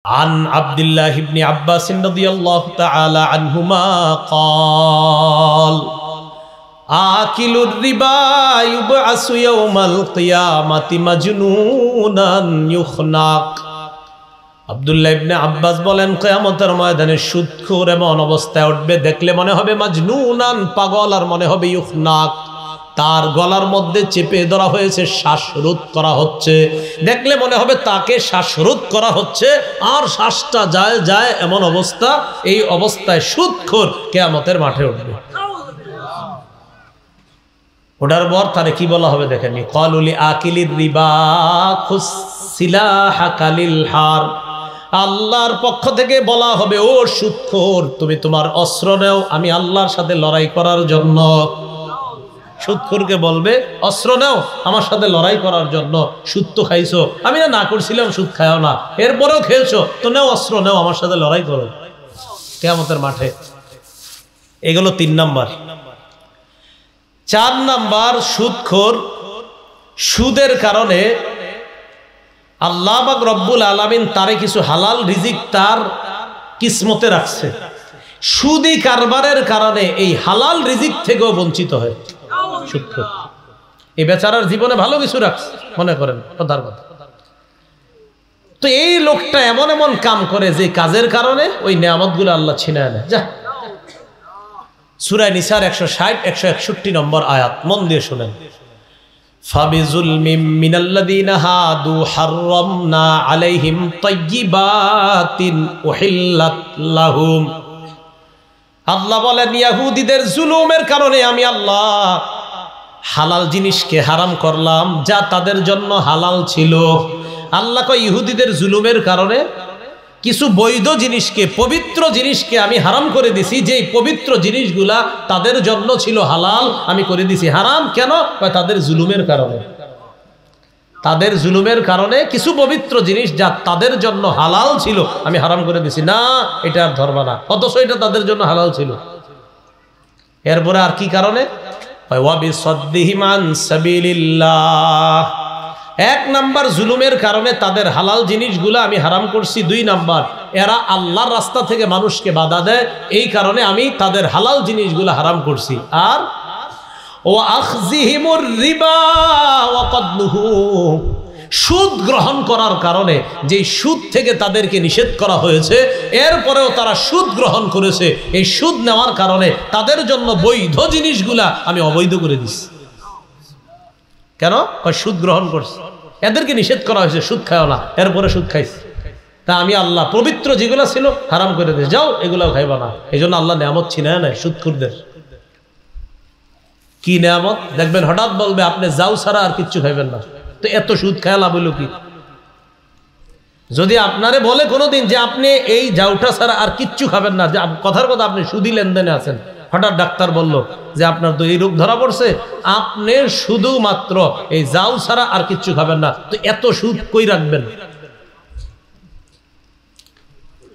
عن عبد الله بن عباس رضي الله تعالى عنهما قال آكل الربا يبعث يوم القيامة مجنونا يخنق আব্দুল্লাহ ইবনে আব্বাস বলেন কিয়ামতের ময়দানে সুদখোর এমন অবস্থায় উঠবে দেখলে মনে হবে মাজনুনান পাগল আর মনে হবে ইউখনাক তার গলার মধ্যে চেপে ধরা হয়েছে শ্বাসরোধ করা হচ্ছে দেখলে মনে হবে তাকে শ্বাসরোধ করা হচ্ছে আর শ্বাসটা যায় যায় এমন অবস্থা এই অবস্থায় সুদখোর কিয়ামতের মাঠে উঠবে ওটার পর তারে কি বলা হবে দেখেন ক্বালুলি আকিলির রিবা খুসিলাহা কালিল হার আল্লাহর পক্ষ থেকে বলা হবে ও সুদখোর তুমি তোমার অস্ত্র নাও আমি আল্লাহর সাথে লড়াই করার জন্য সুদখোরকে বলবে অস্ত্র নাও আমার সাথে লড়াই করার জন্য সুদ তো খাইছো আমি না করছিলাম সুদ খাও না এরপরেও খেয়েছো তো নাও অস্ত্র নাও আমার সাথে লড়াই করো কিয়ামতের মাঠে এগুলো 3 নাম্বার 4 নাম্বার সুদখোর সুদের কারণে আল্লাহ পাক রব্বুল আলামিন তারে কিছু হালাল রিজিক তার কিসমতে রাখছে সুদি কারবারের কারণে এই হালাল রিজিক থেকেও বঞ্চিত হয় সুদখোর এই বেচারার জীবনে ভালো কিছু রাখছে মনে করেন কথার কথা তো এই লোকটা এমন এমন কাম করে যে কাজের কারণে ওই নিয়ামতগুলো আল্লাহ ছিনায় নেয় যা সূরা নিসার 160 161 নম্বর আয়াত মন দিয়ে শুনেন ফাবিজুলমিম মিনাল্লাযীনা হাদু হাররামনা আলাইহিম তাইয়্যিবাতিন উহিল্লাত লাহুম আল্লাহ বলেন ইহুদিদের জুলুমের কারণে আমি আল্লাহ হালাল জিনিসকে হারাম করলাম যা তাদের জন্য হালাল ছিল আল্লাহ কয় ইহুদিদের জুলুমের কারণে কিছু বৈধ জিনিসকে পবিত্র জিনিসকে আমি হারাম করে দিছি যে পবিত্র জিনিসগুলা তাদের জন্য ছিল হালাল আমি করে দিছি হারাম কেন তাদের জুলুমের কারণে তাদের জুলুমের কারণে কিছু পবিত্র জিনিস যা তাদের জন্য হালাল ছিল আমি হারাম করে দিছি না এটা আর ধরবা না অথচ এটা তাদের জন্য হালাল ছিল এরপরে আর কি কারণে ওয়া বিসাদ্দিহিম আন সাবিলিল্লাহ 1 নাম্বার জুলুমের কারণে তাদের হালাল জিনিসগুলো আমি হারাম করছি 2 নাম্বার এরা আল্লাহর রাস্তা থেকে মানুষকে বাধা দেয় এই কারণে আমি তাদের হালাল জিনিসগুলো হারাম করছি আর ওয়া আখযিহিমুর রিবা ওয়া কদনুহু সুদ গ্রহণ করার কারণে যে সুদ থেকে তাদেরকে নিষেধ করা হয়েছে এরপরেও তারা সুদ গ্রহণ করেছে এই সুদ নেওয়ার কারণে তাদের জন্য বৈধ জিনিসগুলা আমি অবৈধ করে দিছি কেন সুদ গ্রহণ করছে এদেরকে নিষেধ করা হয়েছে সুদ খাও না এরপরে সুদ খাইছে তা আমি আল্লাহ পবিত্র যেগুলো ছিল হারাম করে দিয়েছি যাও এগুলাও খাইবা না এই জন্য আল্লাহ নিয়ামত ছিনায় নাই সুদখোরদের কি নিয়ামত দেখবেন হঠাৎ বলবে আপনি যাও ছাড়া আর কিচ্ছু খাইবেন না তো এত সুদ খায় লাভ হইল কি যদি আপনারে বলে কোনোদিন যে আপনি এই যাওটা ছাড়া আর কিচ্ছু খাবেন না যে কথার কথা আপনি সুদি লেনদেনে আছেন হঠাৎ ডাক্তার বলল যে আপনার তো এই রোগ ধরা পড়ছে আপনি শুধুমাত্র এই যাও ছাড়া আর কিচ্ছু খাবেন না তো এত সুদ কই রাখবেন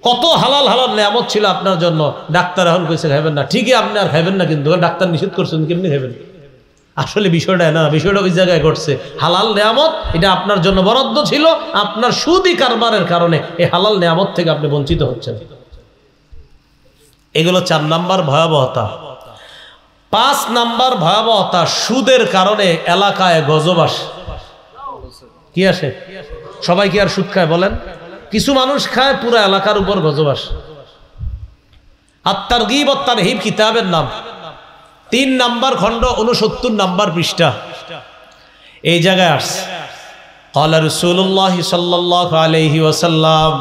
কত হালাল হালাল নিয়ামত ছিল আপনার জন্য ডাক্তার এখন কইছে খাবেন না ঠিকই আপনি আর খাবেন না কিন্তু ডাক্তার নিষেধ করছেন কেমনি খাবেন আসলে বিষয়টা না বিষয়টা ওই জায়গায় ঘটছে হালাল নিয়ামত এটা আপনার জন্য বরাদ্দ ছিল আপনার সুদি কারবারের কারণে এই হালাল নিয়ামত থেকে আপনি বঞ্চিত হচ্ছেন এগুলো 4 নাম্বার ভয়াবহতা 5 নাম্বার ভয়াবহতা সুদের কারণে এলাকায় গজব আসে কি আসে সবাই কি আর সুদ খায় বলেন কিছু মানুষ খায় পুরো এলাকার উপর গজব আসে আত-তারগীব ওয়াত তারহিব কিতাবের নাম 3 নাম্বার খণ্ড 69 নাম্বার পৃষ্ঠা এই জায়গায় আসছে ক্বালা রাসূলুল্লাহ সাল্লাল্লাহু আলাইহি ওয়াসাল্লাম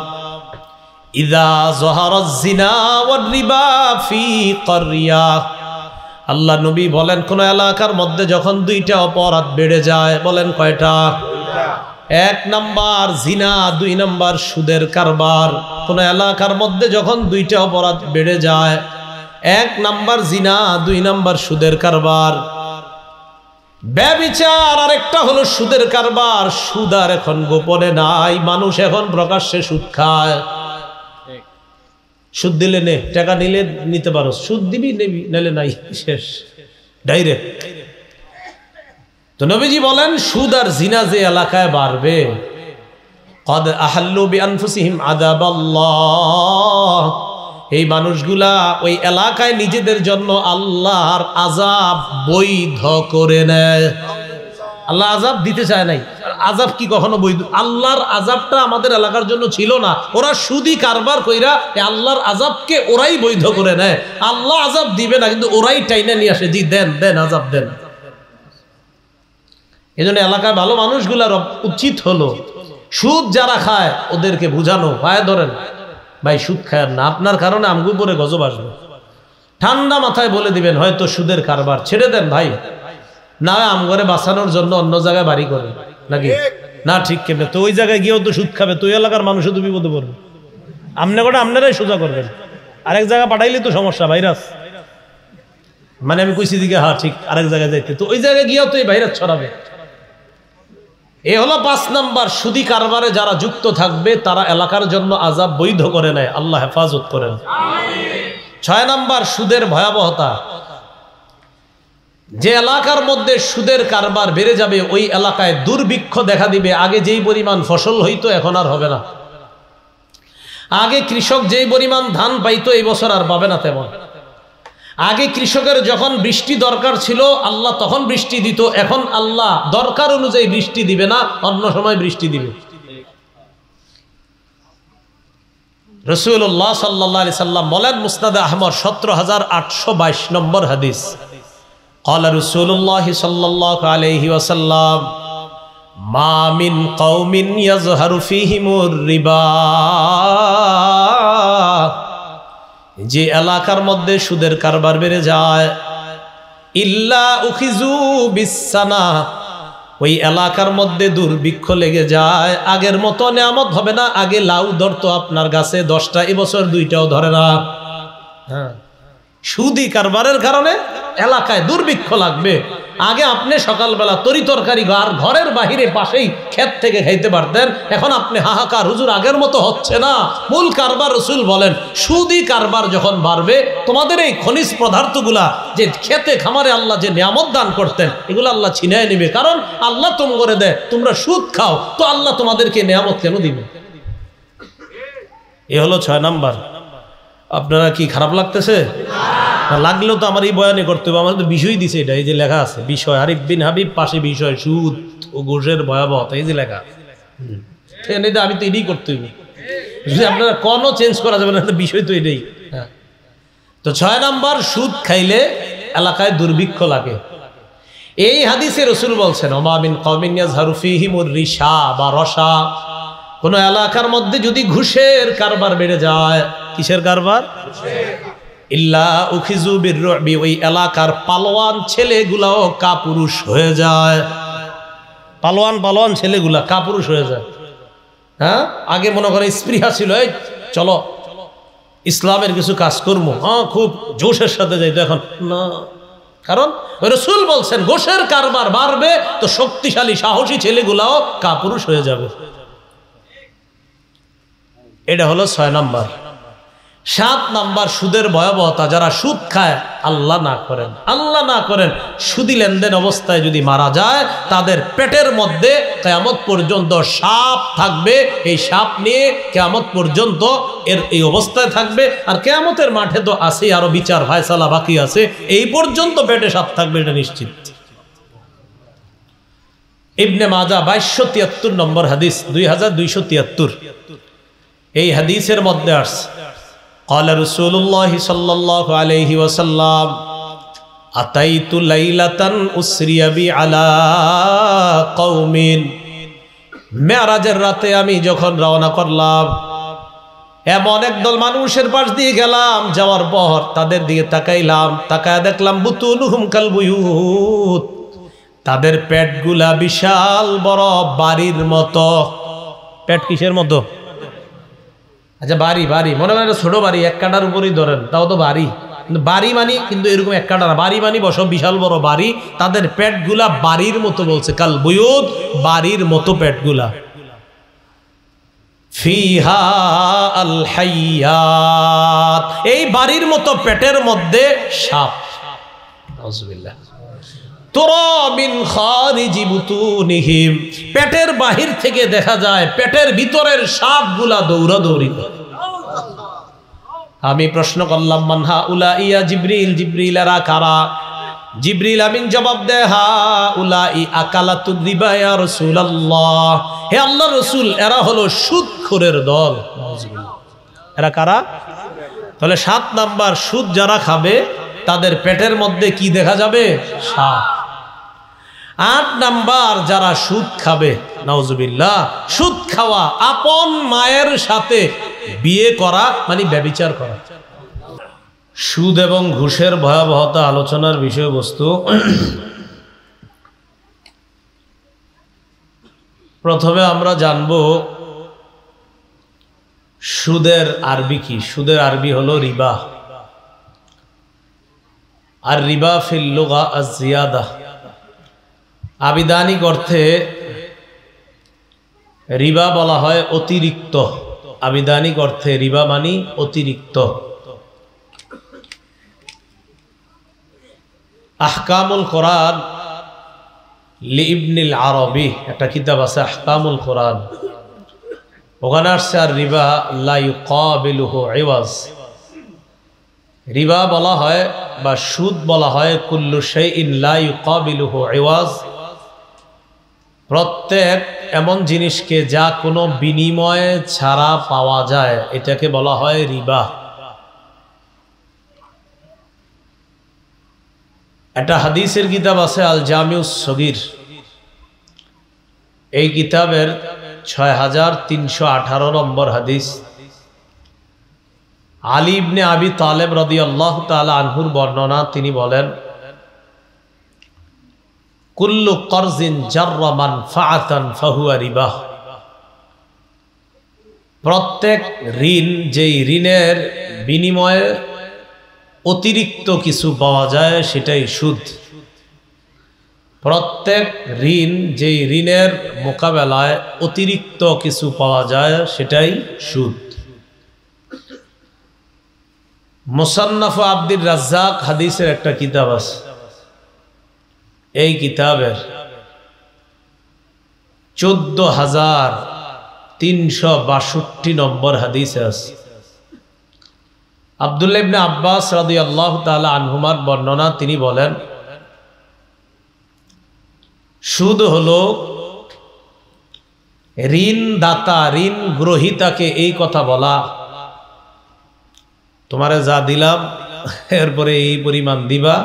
ইযা যাহারাজ জিনা ওয়ার রিবা ফি ক্বরিয়া আল্লাহ নবী বলেন কোন এলাকার মধ্যে যখন 2টা অপরাধ বেড়ে যায় বলেন কয়টা 1 নাম্বার জিনা 2 নাম্বার সুদের কারবার কোন এলাকার মধ্যে যখন 2টা অপরাধ বেড়ে যায় 1 নাম্বার জিনা 2 নাম্বার সুদের কারবার ব্যভিচার আরেকটা হলো সুদের কারবার সুদ আর এখন গোপনে নাই মানুষ এখন প্রকাশ্যে সুদ খায় সুদ দিলে নে টাকা নিলে নিতে পারো সুদ দিবি নেবি নালে নাই শেষ ডাইরেক্ট তো নবীজি বলেন সুদ আর জিনা যে এলাকায় বাড়বে কদ আহাল্লু বিআনফুসিহিম আযাবাল্লাহ, এই মানুষগুলা ওই এলাকায় নিজেদের জন্য আল্লাহর আযাব বৈধ করে নেয়। আল্লাহ আযাব দিতে চায় নাই। আযাব কি কখনো বৈধ? আল্লাহর আযাবটা আমাদের এলাকার জন্য ছিল না, ওরা সুদি কারবার কইরা আল্লাহর আযাবকে ওরাই বৈধ করে নেয়। আল্লাহ আযাব দিবে না, কিন্তু ওরাই টাইনা নিয়ে আসে, জি দেন দেন আযাব দেন। এই জন্য এলাকায় ভালো মানুষগুলার উচিত হলো সুদ যারা খায় ওদেরকে বুঝানো, পায়ে ধরেন ভাই সুদ খায় না, আপনার কারণে আমগো উপরে গজব আসবে। ঠান্ডা মাথায় বলে দিবেন হয়তো সুদের কারবার ছেড়ে দেন ভাই, না আমগরে বাঁচানোর জন্য অন্য জায়গায় বাড়ি করে নাকি না, ঠিক কেমনে তো ওই জায়গায় গিয়েও তো সুদ খাবে, তো ওই এলাকার মানুষও তো বিপদে পড়বে। আপনারাই সোজা করবেন, আরেক জায়গায় পাঠাইলে তো সমস্যা, ভাইরাস। মানে আমি কইছি দিকে হ্যাঁ ঠিক, আরেক জায়গায় যাইতে তো ওই জায়গায় গিয়েও তো এই ভাইরাস ছড়াবে। এ হলো 5 নাম্বার, সুদি কারবারে যারা যুক্ত থাকবে তারা এলাকার জন্য আযাব বৈধ করে নেয়, আল্লাহ হেফাজত করেন। 6 নাম্বার, সুদের ভয়াবহতা। যে এলাকার মধ্যে সুদের কারবার বেড়ে যাবে ওই এলাকায় দুর্ভিক্ষ দেখা দিবে। আগে যেই পরিমাণ ফসল হইতো এখন আর হবে না। আগে কৃষক যেই পরিমাণ ধান পাইতো এই বছর আর পাবে না তেমন। আগে কৃষকের যখন বৃষ্টি দরকার ছিল আল্লাহ তখন বৃষ্টি দিত, এখন আল্লাহ দরকার অনুযায়ী বৃষ্টি দিবে না, অন্য সময় বৃষ্টি দিবে। রাসূলুল্লাহ সাল্লাল্লাহু আলাইহি সাল্লাম বলেন, মুসনাদে আহমদ 17822 নম্বর হাদিস, ক্বালা রাসূলুল্লাহ সাল্লাল্লাহু আলাইহি ওয়াসাল্লাম, মা মিন কওমিন ইয়াজহারু ফীহিমুর রিবা, যে এলাকার মধ্যে সুদের কারবার বেড়ে যায়, ইল্লা উখিজু বিসানা, ওই এলাকার মধ্যে দুর্ভিক্ষ লেগে যায়। আগের মতো নিয়ামত হবে না, আগে লাউ ধরতো আপনার গাছে 10টা, এবছর 2টাও ধরে না। হ্যাঁ, সুদি কারবারের কারণে এলাকায় দুর্ভিক্ষ লাগবে। আগে আপনি সকালবেলা তরি তরকারি ঘরের বাহিরে পাশেই ক্ষেত থেকে খাইতে পারতেন, এখন আপনি হাহাকার, হুজুর আগের মতো হচ্ছে না। মূল কারবার রাসূল বলেন, সুদি কারবার যখন বাড়বে তোমাদের এই খনিজ পদার্থগুলা যে খেতে খামারে আল্লাহ যে নিয়ামত দান করতেন এগুলো আল্লাহ ছিনিয়ে নিবে। কারণ আল্লাহ তুম করে দেয়, তোমরা সুদ খাও, তো আল্লাহ তোমাদেরকে নিয়ামত কেন দিবে? এ হলো 6 নাম্বার। আপনারা কি খারাপ লাগতেছে? লাগলেও তো আমার এই বয়ানে করতে হবে, আমার তো বিষয় দিছে এটা, এই যে লেখা আছে বিষয়, আরিফ বিন হাবিব পাশে বিষয়, সুদ ও ঘুষের ভয়াবহতা, এই যে লেখা। আমি তো এটাই করতে হবে, যদি আপনারা কোনো চেঞ্জ করা যাবে না, বিষয় তো এটাই। হ্যাঁ, তো 6 নাম্বার, সুদ খাইলে এলাকায় দুর্ভিক্ষ লাগে। এই হাদিসে রাসূল বলছেন, ওমা মিন কওমিন ইয়াজহারু ফীহিমুর রিশা বা রসা, কোন এলাকার মধ্যে যদি ঘুষের কারবার বেড়ে যায়। কিসের কারবার? ইল্লা উখিজু বিররুবি, ওই এলাকার পালোয়ান ছেলেগুলাও কাপুরুষ হয়ে যায়। পালোয়ান ছেলেগুলা কাপুরুষ হয়ে যায়। হ্যাঁ, আগে মনে করে স্পৃহা ছিল, এই চলো ইসলামের কিছু কাজ করবো, হ্যাঁ খুব জোশের সাথে যাইতো, এখন না। কারণ রাসূল বলছেন ঘুষের কারবার বাড়বে তো শক্তিশালী সাহসী ছেলেগুলাও কাপুরুষ হয়ে যাবে। এটা হলো 6 নাম্বার। 7 নাম্বার, সুদের ভয়াবহতা। যারা সুদ খায়, আল্লাহ না করেন সুদি লেনদেন অবস্থায় যদি মারা যায়, তাদের পেটের মধ্যে কিয়ামত পর্যন্ত সাপ থাকবে। এই সাপ নিয়ে কিয়ামত পর্যন্ত এই অবস্থায় থাকবে। আর কিয়ামতের মাঠে তো আছেই, আরো বিচার ফায়সালা বাকি আছে, এই পর্যন্ত পেটে সাপ থাকবে, এটা নিশ্চিত। ইবনে মাজাহ 2273 নম্বর হাদিস, 2273। এই হাদিসের মধ্যে আসছে, قال رسول الله صلى الله عليه وسلم أتيت ليلة أسري بي على قوم, মেরাজের রাতে আমি যখন রওনা করলাম, এমন একদল মানুষের পাশ দিয়ে গেলাম, যাওয়ার পর তাদের দিকে তাকাইলাম, তাকায় দেখলাম বুতুনুহুম কাল বুয়ুত, তাদের পেটগুলা বিশাল বড় বাড়ির মতো। পেট কিসের মতো? আচ্ছা, বাড়ি মনে হয় ছোট বাড়ি, 1 কাঠার উপরই ধরেন, তাও তো বাড়ি, কিন্তু বাড়ি মানি কিন্তু এরকম 1 কাঠা না, বাড়ি মানি বসব বিশাল বড় বাড়ি। তাদের পেটগুলা বাড়ির মতো বলছে, কাল বুয়ুত, বাড়ির মতো পেটগুলা। ফিহা আল হাইয়াত, এই বাড়ির মতো পেটের মধ্যে সাপ। নাউজুবিল্লাহ। তুরা মিন খারিজি বুতুনিহিম, পেটের বাহির থেকে দেখা যায় পেটের ভিতরের সাপগুলা দৌড়াদৌড়ি করে। আমি প্রশ্ন করলাম মান হাউলা ইয়া জিবরিল, জিবরিল এরা কারা? জিবরিল আমিন জবাব দেয় হাউলাই আকালাতুর রিবা ইয়া রাসূলুল্লাহ, হে আল্লাহর রাসূল এরা হলো সুদখোরের দল। এরা কারা? তাহলে 7 নাম্বার, সুদ যারা খাবে তাদের পেটের মধ্যে কি দেখা যাবে? সাপ। 8 নাম্বার, যারা সুদ খাবে, নাউজুবিল্লাহ, সুদ খাওয়া আপন মায়ের সাথে বিয়ে করা মানে ব্যভিচার করা। সুদ এবং ঘুষের ভয়াবহতা আলোচনার বিষয়বস্তু। প্রথমে আমরা জানব সুদের আরবি কি। সুদের আরবি হলো রিবা। আর রিবা ফিল লুগা আজ-জিয়াদা, আবিধানিক অর্থে রিবা বলা হয় অতিরিক্ত। আবিধানিক অর্থে রিবা মানে অতিরিক্ত। আহকামুল কোরআন লিইবনিল আরবি, একটা কিতাব আছে আহকামুল কোরআন, ওখানে আসছে আর রিবা লা ইউকাবিলুহু ইওয়াজ। রিবা বলা হয় বা সুদ বলা হয় কুল্লু শাইইন লা ইউকাবিলুহু ইওয়াজ, প্রত্যেক এমন জিনিসকে যা কোনো বিনিময় ছাড়া পাওয়া যায় এটাকে বলা হয় রিবা। একটা হাদিসের কিতাব আছে আল জামিউস সগীর, এই কিতাবের 6318 নম্বর হাদিস। আলী ইবনে আবি তালেব রাদিয়াল্লাহু তাআলা আনহুর বর্ণনা, তিনি বলেন কুল্লু কর্জিন জাররা মানফাআতান ফাহুয়া রিবা, প্রত্যেক ঋণ যেই ঋণের বিনিময়ে অতিরিক্ত কিছু পাওয়া যায় সেটাই সুদ। প্রত্যেক ঋণ যেই ঋণের মোকাবেলায় অতিরিক্ত কিছু পাওয়া যায় সেটাই সুদ। মুসান্নাফ আব্দুর রাজ্জাক হাদিসের একটা কিতাব আছে, এই কিতাবের 14362 নম্বর হাদিসে আছে। আব্দুল্লাহ ইবনে আব্বাস রাদিয়াল্লাহু তাআলা আনহুমার বর্ণনা, তিনি বলেন সুদ হলো ঋণদাতা ঋণ গ্রহীতাকে এই কথা বলা, তোমারে যা দিলাম এরপরে এই পরিমাণ দিবা।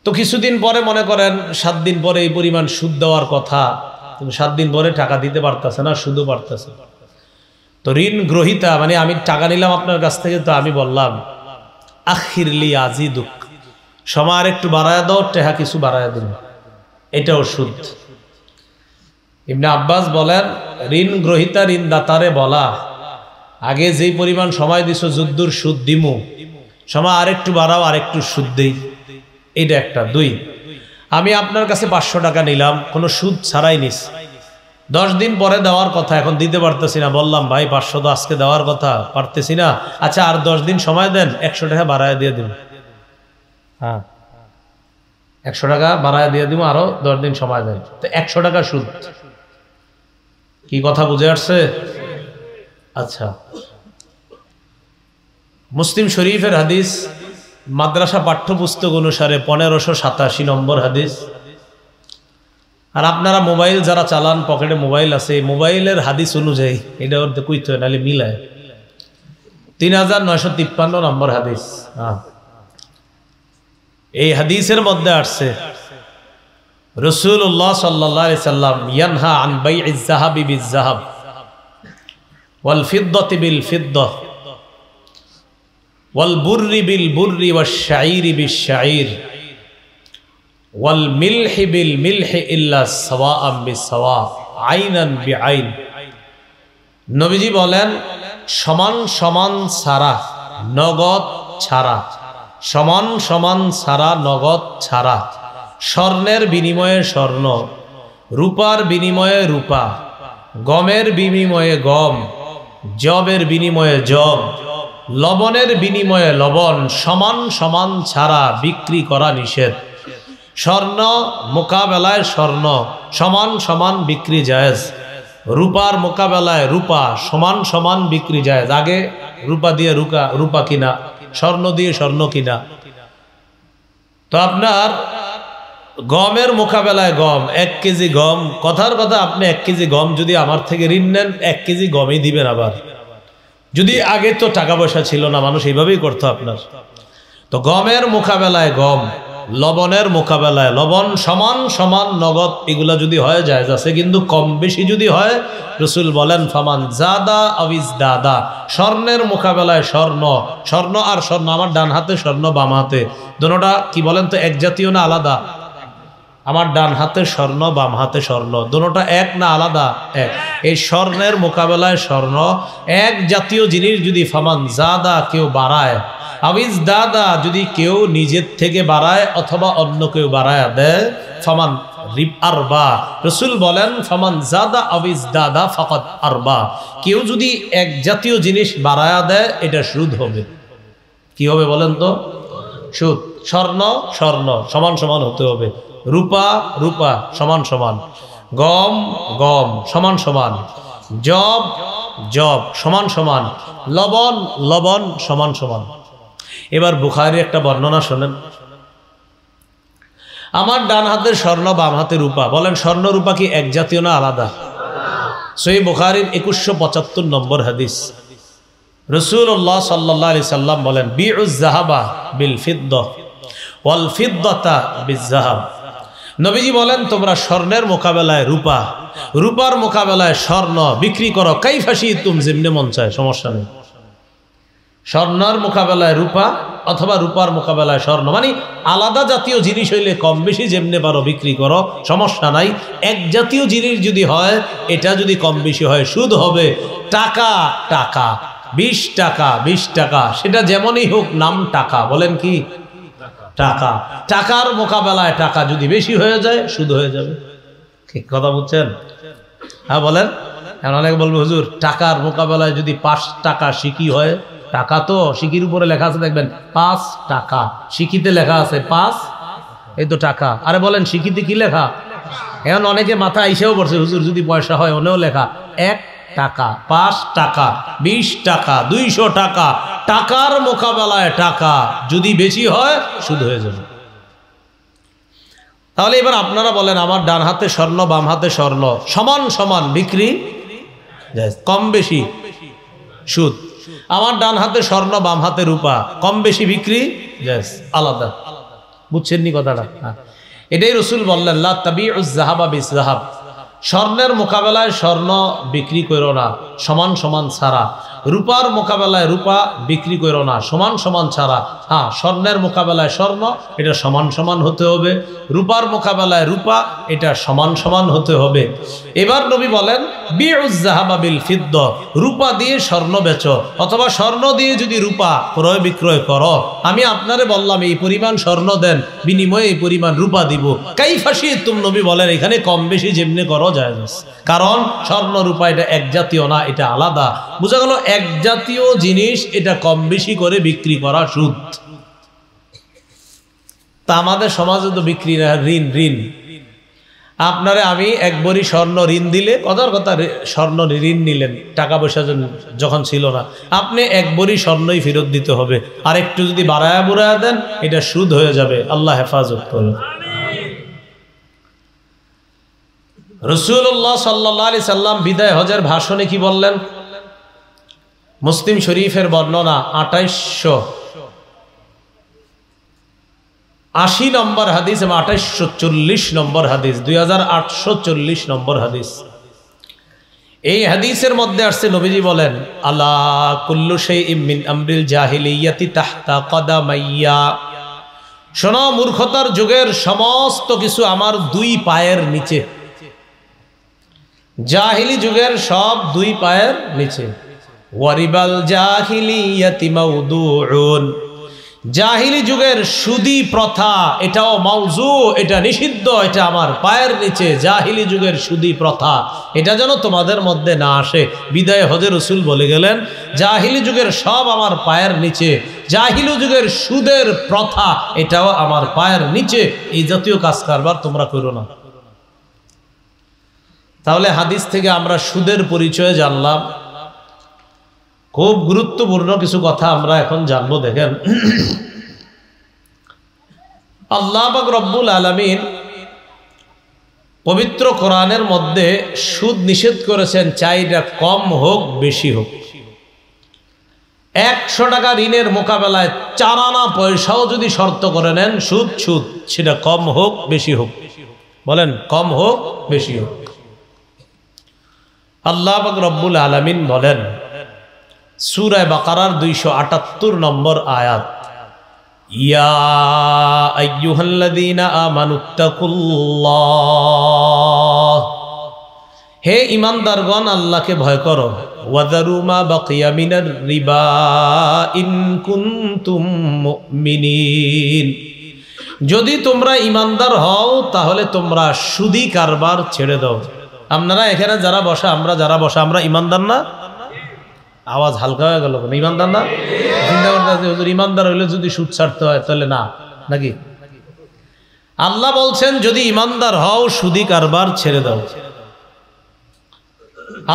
তো কিছুদিন পরে মনে করেন 7 দিন পরে এই পরিমাণ সুদ দেওয়ার কথা, তুমি 7 দিন পরে টাকা দিতে পারতেছে না, সুদও পারতেছে। তো ঋণ গ্রহীতা মানে আমি টাকা নিলাম আপনার কাছ থেকে, তো আমি বললাম আখিরলি আজিদুক, সময় আর একটু বাড়ায় দাও, টাকা কিছু বাড়ায় দিন, এটাও সুদ। ইবনে আব্বাস বলেন ঋণ গ্রহীতা ঋণদাতারে বলা, আগে যেই পরিমাণ সময় দিছো যুদ্ধর সুদ দিমু, সময় আরেকটু বাড়াও, আরেকটু সুদ দেই, এটা একটা। 2, আমি আপনার কাছে 500 টাকা নিলাম, কোনো সুদ ছাড়াই নিস, 10 দিন পরে দেওয়ার কথা, এখন দিতে পারতেছি না, বললাম ভাই 500 তো আজকে দেওয়ার কথা, পারতেছি না, আচ্ছা আর 10 দিন সময় দেন, 100 টাকা বাড়ায় দিয়ে দিব। হ্যাঁ, 100 টাকা বাড়ায় দিয়ে দিব, আরো 10 দিন সময় দেন, তো 100 টাকা সুদ। কি কথা বুঝে আসছে? আচ্ছা, মুসলিম শরীফের হাদিস, মাদ্রাসা পাঠ্যপুস্তক অনুসারে 1587 নম্বর হাদিস। আর আপনারা মোবাইল যারা চালান, পকেটে মোবাইল আছে, মোবাইলের হাদিস অনুযায়ী এটা ওর কইতে হয়, নাহলে মিলায়। 3953 নম্বর হাদিস। এই হাদিসের মধ্যে আসছে রাসূলুল্লাহ সাল্লাল্লাহু আলাইহি সাল্লাম ইয়ানহা আন বাইইজ যাহাবি বিজ যাহাব ওয়াল ফিদ্দাতি বিল ফিদ্দাহ ওয়াল বুররি বিল বুররি ওয়াশ শাঈরি বিশ শাঈর ওয়াল মিলহি বিল মিলহি ইল্লা সাওয়াআম বিসাওয়া আইনান বিআইন। নবীজি বলেন সমান সমান ছাড়া নগদ ছাড়া, সমান সমান ছাড়া নগদ ছাড়া, স্বর্ণের বিনিময়ে স্বর্ণ, রূপার বিনিময়ে রূপা, গমের বিনিময়ে গম, জবের বিনিময়ে জব, লবণের বিনিময়ে লবণ, সমান সমান ছাড়া বিক্রি করা নিষেধ। স্বর্ণ মোকাবেলায় স্বর্ণ সমান সমান বিক্রি জায়েজ, রূপার মোকাবেলায় রূপা সমান সমান বিক্রি জায়েজ। আগে রূপা দিয়ে রূপা কিনা, স্বর্ণ দিয়ে স্বর্ণ কিনা। তো আপনার গমের মোকাবেলায় গম, 1 কেজি গম, কথার কথা আপনি 1 কেজি গম যদি আমার থেকে ঋণ নেন 1 কেজি গমই দিবেন। আবার যদি আগে তো টাকা পয়সা ছিল না, মানুষ এইভাবেই করতো আপনার। তো গমের মোকাবেলায় গম, লবণের মোকাবেলায় লবণ, সমান সমান নগদ এগুলা যদি হয় জায়েজ আছে। কিন্তু কম বেশি যদি হয়, রাসূল বলেন ফামান জাদা আবিজ দাদা, স্বর্ণের মোকাবেলায় স্বর্ণ, স্বর্ণ আর স্বর্ণ, আমার ডান হাতে স্বর্ণ বাম হাতে দুটোটা কি বলেন তো এক জাতীয় না আলাদা? আমার ডান হাতে স্বর্ণ বাম হাতে স্বর্ণ, দুটোটা এক না আলাদা? এক। এই স্বর্ণের মোকাবেলায় স্বর্ণ, এক জাতীয় জিনিস যদি ফামান জাদা কেউ বাড়ায়, আবিজ দাদা যদি কেউ নিজের থেকে বাড়ায় অথবা অন্য কেউ বাড়ায় দেয়, ফামান রিব আরবা, রাসূল বলেন ফামান জাদা আবিজ দাদা ফাকাত আরবা, কেউ যদি এক জাতীয় জিনিস বাড়ায় দেয় এটা সুদ হবে। কি হবে বলেন তো? সুদ। স্বর্ণ স্বর্ণ সমান সমান হতে হবে, রূপা রূপা সমান সমান, গম গম সমান সমান, জব জব সমান সমান, লবণ লবণ সমান সমান। এবার বুখারী একটা বর্ণনা শোনেন। আমার ডান হাতের স্বর্ণ বাম হাতে রূপা, বলেন স্বর্ণ রূপা কি এক জাতীয় না আলাদা? সহিহ বুখারীর 2175 নম্বর হাদিস, রাসূলুল্লাহ সাল্লাল্লাহু আলাইহি সাল্লাম বলেন বিউজ যাহাবা বিল ফিদ্দা ওয়াল ফিদ্দাতা বিজ যাহাব। নবীজি বলেন তোমরা স্বর্ণের মোকাবেলায় রূপা, রূপার মোকাবেলায় স্বর্ণ বিক্রি করো, কাইফাশি তুম, যেমনে মন চায়, সমস্যা নেই। স্বর্ণের মোকাবেলায় রূপা অথবা রূপার মোকাবেলায় স্বর্ণ, মানে আলাদা জাতীয় জিনিস হইলে কম বেশি যেমনে পারো বিক্রি করো, সমস্যা নাই। এক জাতীয় জিনিস যদি হয়, এটা যদি কম বেশি হয় সুদ হবে। টাকা টাকা, 20 টাকা 20 টাকা, সেটা যেমনই হোক নাম টাকা, বলেন কি টাকা। টাকার মোকাবেলায় টাকা যদি বেশি হয়ে যায় সুদ হয়ে যাবে। ঠিক কথা বুঝছেন? হ্যাঁ বলেন। এখন অনেকে বলবে হুজুর টাকার মোকাবেলায় যদি 5 টাকা সিকি হয়, টাকা তো সিকির উপরে লেখা আছে দেখবেন 5 টাকা, সিকিতে লেখা আছে 5, এই তো টাকা। আরে বলেন সিকিতে কি লেখা? এখন অনেকে মাথা আইসেও পড়ছে হুজুর যদি পয়সা হয় ওনেও লেখা 1 টাকা, 5 টাকা, 20 টাকা, 200 টাকা। টাকার মোকাবেলায় টাকা যদি বেশি হয় সুদ হয়ে যাবে। তাহলে এবার আপনারা বলেন আমার ডান হাতে স্বর্ণ বাম হাতে স্বর্ণ সমান সমান বিক্রি, কম বেশি সুদ। আমার ডান হাতে স্বর্ণ বাম হাতে রূপা, কম বেশি বিক্রি জায়েজ, আলাদা। বুঝছেন নি কথাটা? এটাই রাসূল বললেন লা তাবিউজ যাহাবা বিজ যাহাব, স্বর্ণের মোকাবেলায় স্বর্ণ বিক্রি করো না সমান সমান ছাড়া, রূপার মোকাবেলায় রূপা বিক্রি করো না সমান সমান ছাড়া। হ্যাঁ, স্বর্ণের মোকাবেলায় স্বর্ণ এটা সমান সমান হতে হবে, রূপার মোকাবেলায় রূপা এটা সমান সমান হতে হবে। এবার নবী বলেন বিউজ যাহাবা বিল ফিদ্দা, রূপা দিয়ে স্বর্ণ বেচো অথবা স্বর্ণ দিয়ে যদি রূপা ক্রয় বিক্রয় করো, আমি আপনারে বললাম এই পরিমাণ স্বর্ণ দেন, বিনিময়ে এই পরিমাণ রূপা দিব, কাইফাশি তুম, নবী বলেন এখানে কম বেশি যেমনি করো জায়েজ। কারণ স্বর্ণ রূপা এটা এক জাতীয় না, এটা আলাদা। বোঝা গেল এক জাতীয় জিনিস এটা কম বেশি করে বিক্রি করা সুদ। তা আমাদের সমাজে তো বিক্রি না, ঋণ ঋণ। আপনারে আমি 1 ভরি স্বর্ণ ঋণ দিলে, কথার কথা স্বর্ণ ঋণ নিলেন টাকা পয়সা যখন ছিল না, আপনি 1 ভরি স্বর্ণই ফেরত দিতে হবে। আর একটু যদি বাড়ায়া বুড়ায়া দেন এটা সুদ হয়ে যাবে। আল্লাহ হেফাজত করুন। রাসূলুল্লাহ সাল্লাল্লাহু আলাইহি সাল্লাম বিদায় হজের ভাষণে কি বললেন? মুসলিম শরীফের বর্ণনা 2880 নম্বর হাদিস এবং 2840 নম্বর হাদিস, 2840 নম্বর হাদিস। এই হাদিসের মধ্যে আসছে নবীজি বলেন আলা কুল্লু শাইইন মিন আমরিল জাহিলিয়াতি তাহতা কদামাইয়া, শোনো মূর্খতার যুগের সমস্ত কিছু আমার 2 পায়ের নিচে। জাহিলি যুগের সব 2 পায়ের নিচে। ওয়ারিবাল জাহিলিয়াতি মাউদুউন, জাহিলি যুগের সুদি প্রথা এটাও মাউজু, এটা নিষিদ্ধ, এটা আমার পায়ের নিচে। জাহিলি যুগের সুদি প্রথা এটা যেন তোমাদের মধ্যে না আসে। বিদায় হজে রসুল বলে গেলেন জাহিলি যুগের সব আমার পায়ের নিচে, জাহিলি যুগের সুদের প্রথা এটাও আমার পায়ের নিচে। এই জাতীয় কাজ কারবার তোমরা করো না। তাহলে হাদিস থেকে আমরা সুদের পরিচয় জানলাম। খুব গুরুত্বপূর্ণ কিছু কথা আমরা এখন জানবো। দেখেন, আল্লাহ পাক রব্বুল আলামিন পবিত্র কোরআনের মধ্যে সুদ নিষেধ করেছেন, চাইটা কম হোক বেশি হোক। 100 টাকা ঋণের মোকাবেলায় 4 আনা পয়সাও যদি শর্ত করে নেন সুদ সুদ, সেটা কম হোক বেশি হোক। বলেন কম হোক বেশি হোক। আল্লাহ পাক রব্বুল আলামিন বলেন সূরা বাকারার 278 নম্বর আয়াত, ইয়া আইয়ুহাল্লাযীনা আমানুত্তাকুল্লাহ, হে ঈমানদারগণ আল্লাহকে ভয় করো। ওয়াযারু মা বাকিয়া মিনার রিবা ইন কুনতুম মুমিনিন, যদি তোমরা ঈমানদার হও তাহলে তোমরা সুদি কারবার ছেড়ে দাও। আপনারা এখানে যারা বসা, আমরা যারা বসা, আমরা ঈমানদার না? আওয়াজ হালকা হয়ে গেল কেন? ঈমানদার না? চিন্তা করতে হুজুর ঈমানদার হইলে যদি সুদ ছাড়তে হয় তাহলে না, নাকি? আল্লাহ বলছেন যদি ঈমানদার হও সুদি কারবার ছেড়ে দাও।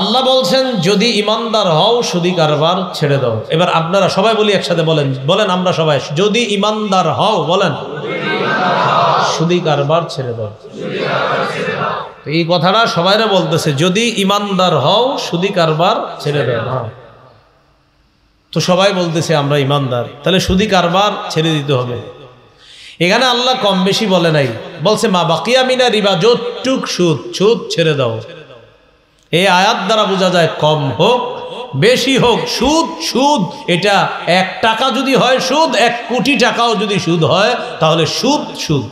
আল্লাহ বলছেন যদি ঈমানদার হও সুদি কারবার ছেড়ে দাও। এবার আপনারা সবাই বলি একসাথে, বলেন বলেন আমরা সবাই, যদি ঈমানদার হও, বলেন সুদি কারবার ছেড়ে দাও। এই কথাটা সবাইরা বলতেছে, যদি ঈমানদার হও সুদি কারবার ছেড়ে দাও। হ্যাঁ, তো সবাই বলতেছে আমরা ঈমানদার, তাহলে সুদি কারবার ছেড়ে দিতে হবে। এখানে আল্লাহ কম বেশি বলে নাই, বলছে মা বাকিয়া মিনা রিবা, যতটুক সুদ, সুদ ছেড়ে দাও। এই আয়াত দ্বারা বোঝা যায় কম হোক বেশি হোক সুদ সুদ। এটা 1 টাকা যদি হয় সুদ, 1 কোটি টাকাও যদি সুদ হয় তাহলে সুদ সুদ।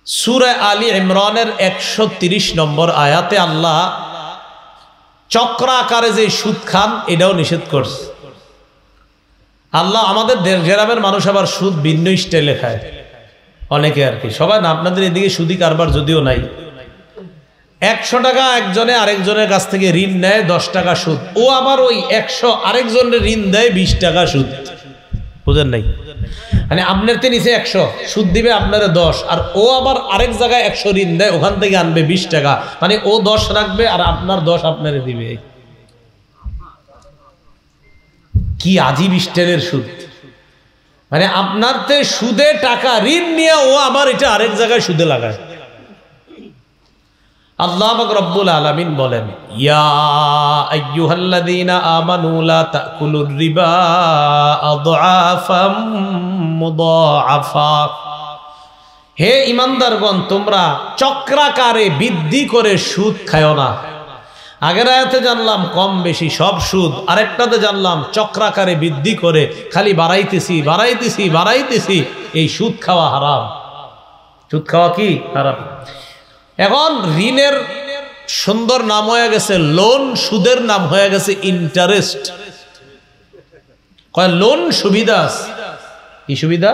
সূরা আলী ইমরানের 130 নম্বর আয়াতে আল্লাহ চক্রাকারে যে সুদ খান এটাও নিষেধ করছে। আল্লাহ আমাদের গ্রামের মানুষ আবার সুদ ভিন্ন স্টাইলে খায় অনেকে আর কি, সবাই না। আপনাদের এদিকে সুদি কারবার যদিও নাই। 100 টাকা একজনে আরেকজনের কাছ থেকে ঋণ নেয়, 10 টাকা সুদ। ও আবার ওই 100 আরেকজনের ঋণ দেয় 20 টাকা সুদ। বুঝেন নাই? মানে আপনার তে নিচে 100 সুদ দিবে আপনারা 10, আর ও আবার আরেক জায়গায় 100 ঋণ দেয়, ওখান থেকে আনবে 20 টাকা। মানে ও 10 রাখবে আর আপনার 10 আপনারে দিবে। কি আজীব স্টাইলের সুদ! মানে আপনার তে সুদে টাকা ঋণ নিয়ে ও আবার এটা আরেক জায়গায় সুদে লাগায়। আল্লাহ পাক রব্বুল আলামিন বলেন ইয়া আইয়ুহাল্লাযীনা আমানু লা তাকুলুর রিবা আযআফাম মুদাআফা, হে ঈমানদারগণ তোমরা চক্রাকারে বৃদ্ধি করে সুদ খায়ো না। আগের আয়াতে জানলাম কম বেশি সব সুদ, আরেকটাতে জানলাম চক্রাকারে বৃদ্ধি করে খালি বাড়াইতেছি বাড়াইতেছি বাড়াইতেছি। এই সুদ খাওয়া হারাম। সুদ খাওয়া কি হারাম। এখন ঋণের সুন্দর নাম হয়ে গেছে লোন, সুদের নাম হয়ে গেছে ইন্টারেস্ট। কয় লোন সুবিধা আছে। কি সুবিধা?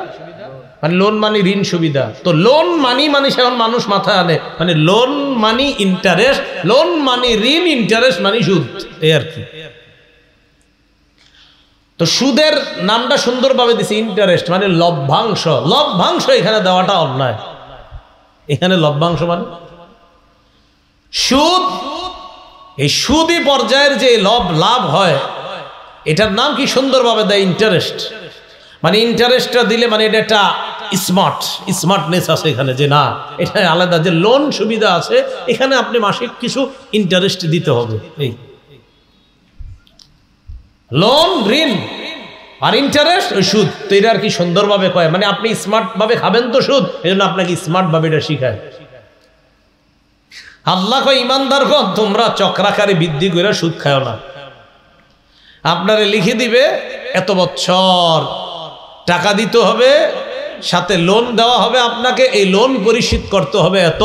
মানে লোন মানি ঋণ সুবিধা। তো লোন মানি মানে সেখন মানুষ মাথায় আনে, মানে লোন মানি ইন্টারেস্ট, লোন মানি ঋণ, ইন্টারেস্ট মানি সুদ, এই আর কি। তো সুদের নামটা সুন্দরভাবে দিছে ইন্টারেস্ট, মানে লভ্যাংশ। লভ্যাংশ এখানে দেওয়াটা অন্যায়। এখানে লভ্যাংশ মানে সুদ। এই সুদি পর্যায়ের যে লাভ হয় এটার নাম কি সুন্দরভাবে দেয় ইন্টারেস্ট। মানে ইন্টারেস্টটা দিলে মানে এটা একটা স্মার্টনেস আছে এখানে, যে না এটা আলাদা, যে লোন সুবিধা আছে এখানে আপনি মাসিক কিছু ইন্টারেস্ট দিতে হবে। এই লোন ঋণ আর ইন্টারেস্ট ওই সুদ। তো এটা আর কি সুন্দরভাবে কয়, মানে আপনি স্মার্ট ভাবে খাবেন তো সুদ, এই জন্য আপনাকে স্মার্ট ভাবে এটা শিখায়। আল্লাহ কয় ঈমানদারগণ তোমরা চক্রাকারে বৃদ্ধি করে সুদ খাও না। আপনারে লিখে দিবে এত বছর টাকা দিতে হবে, সাথে লোন দেওয়া হবে আপনাকে, এই লোন পরিশোধ করতে হবে এত,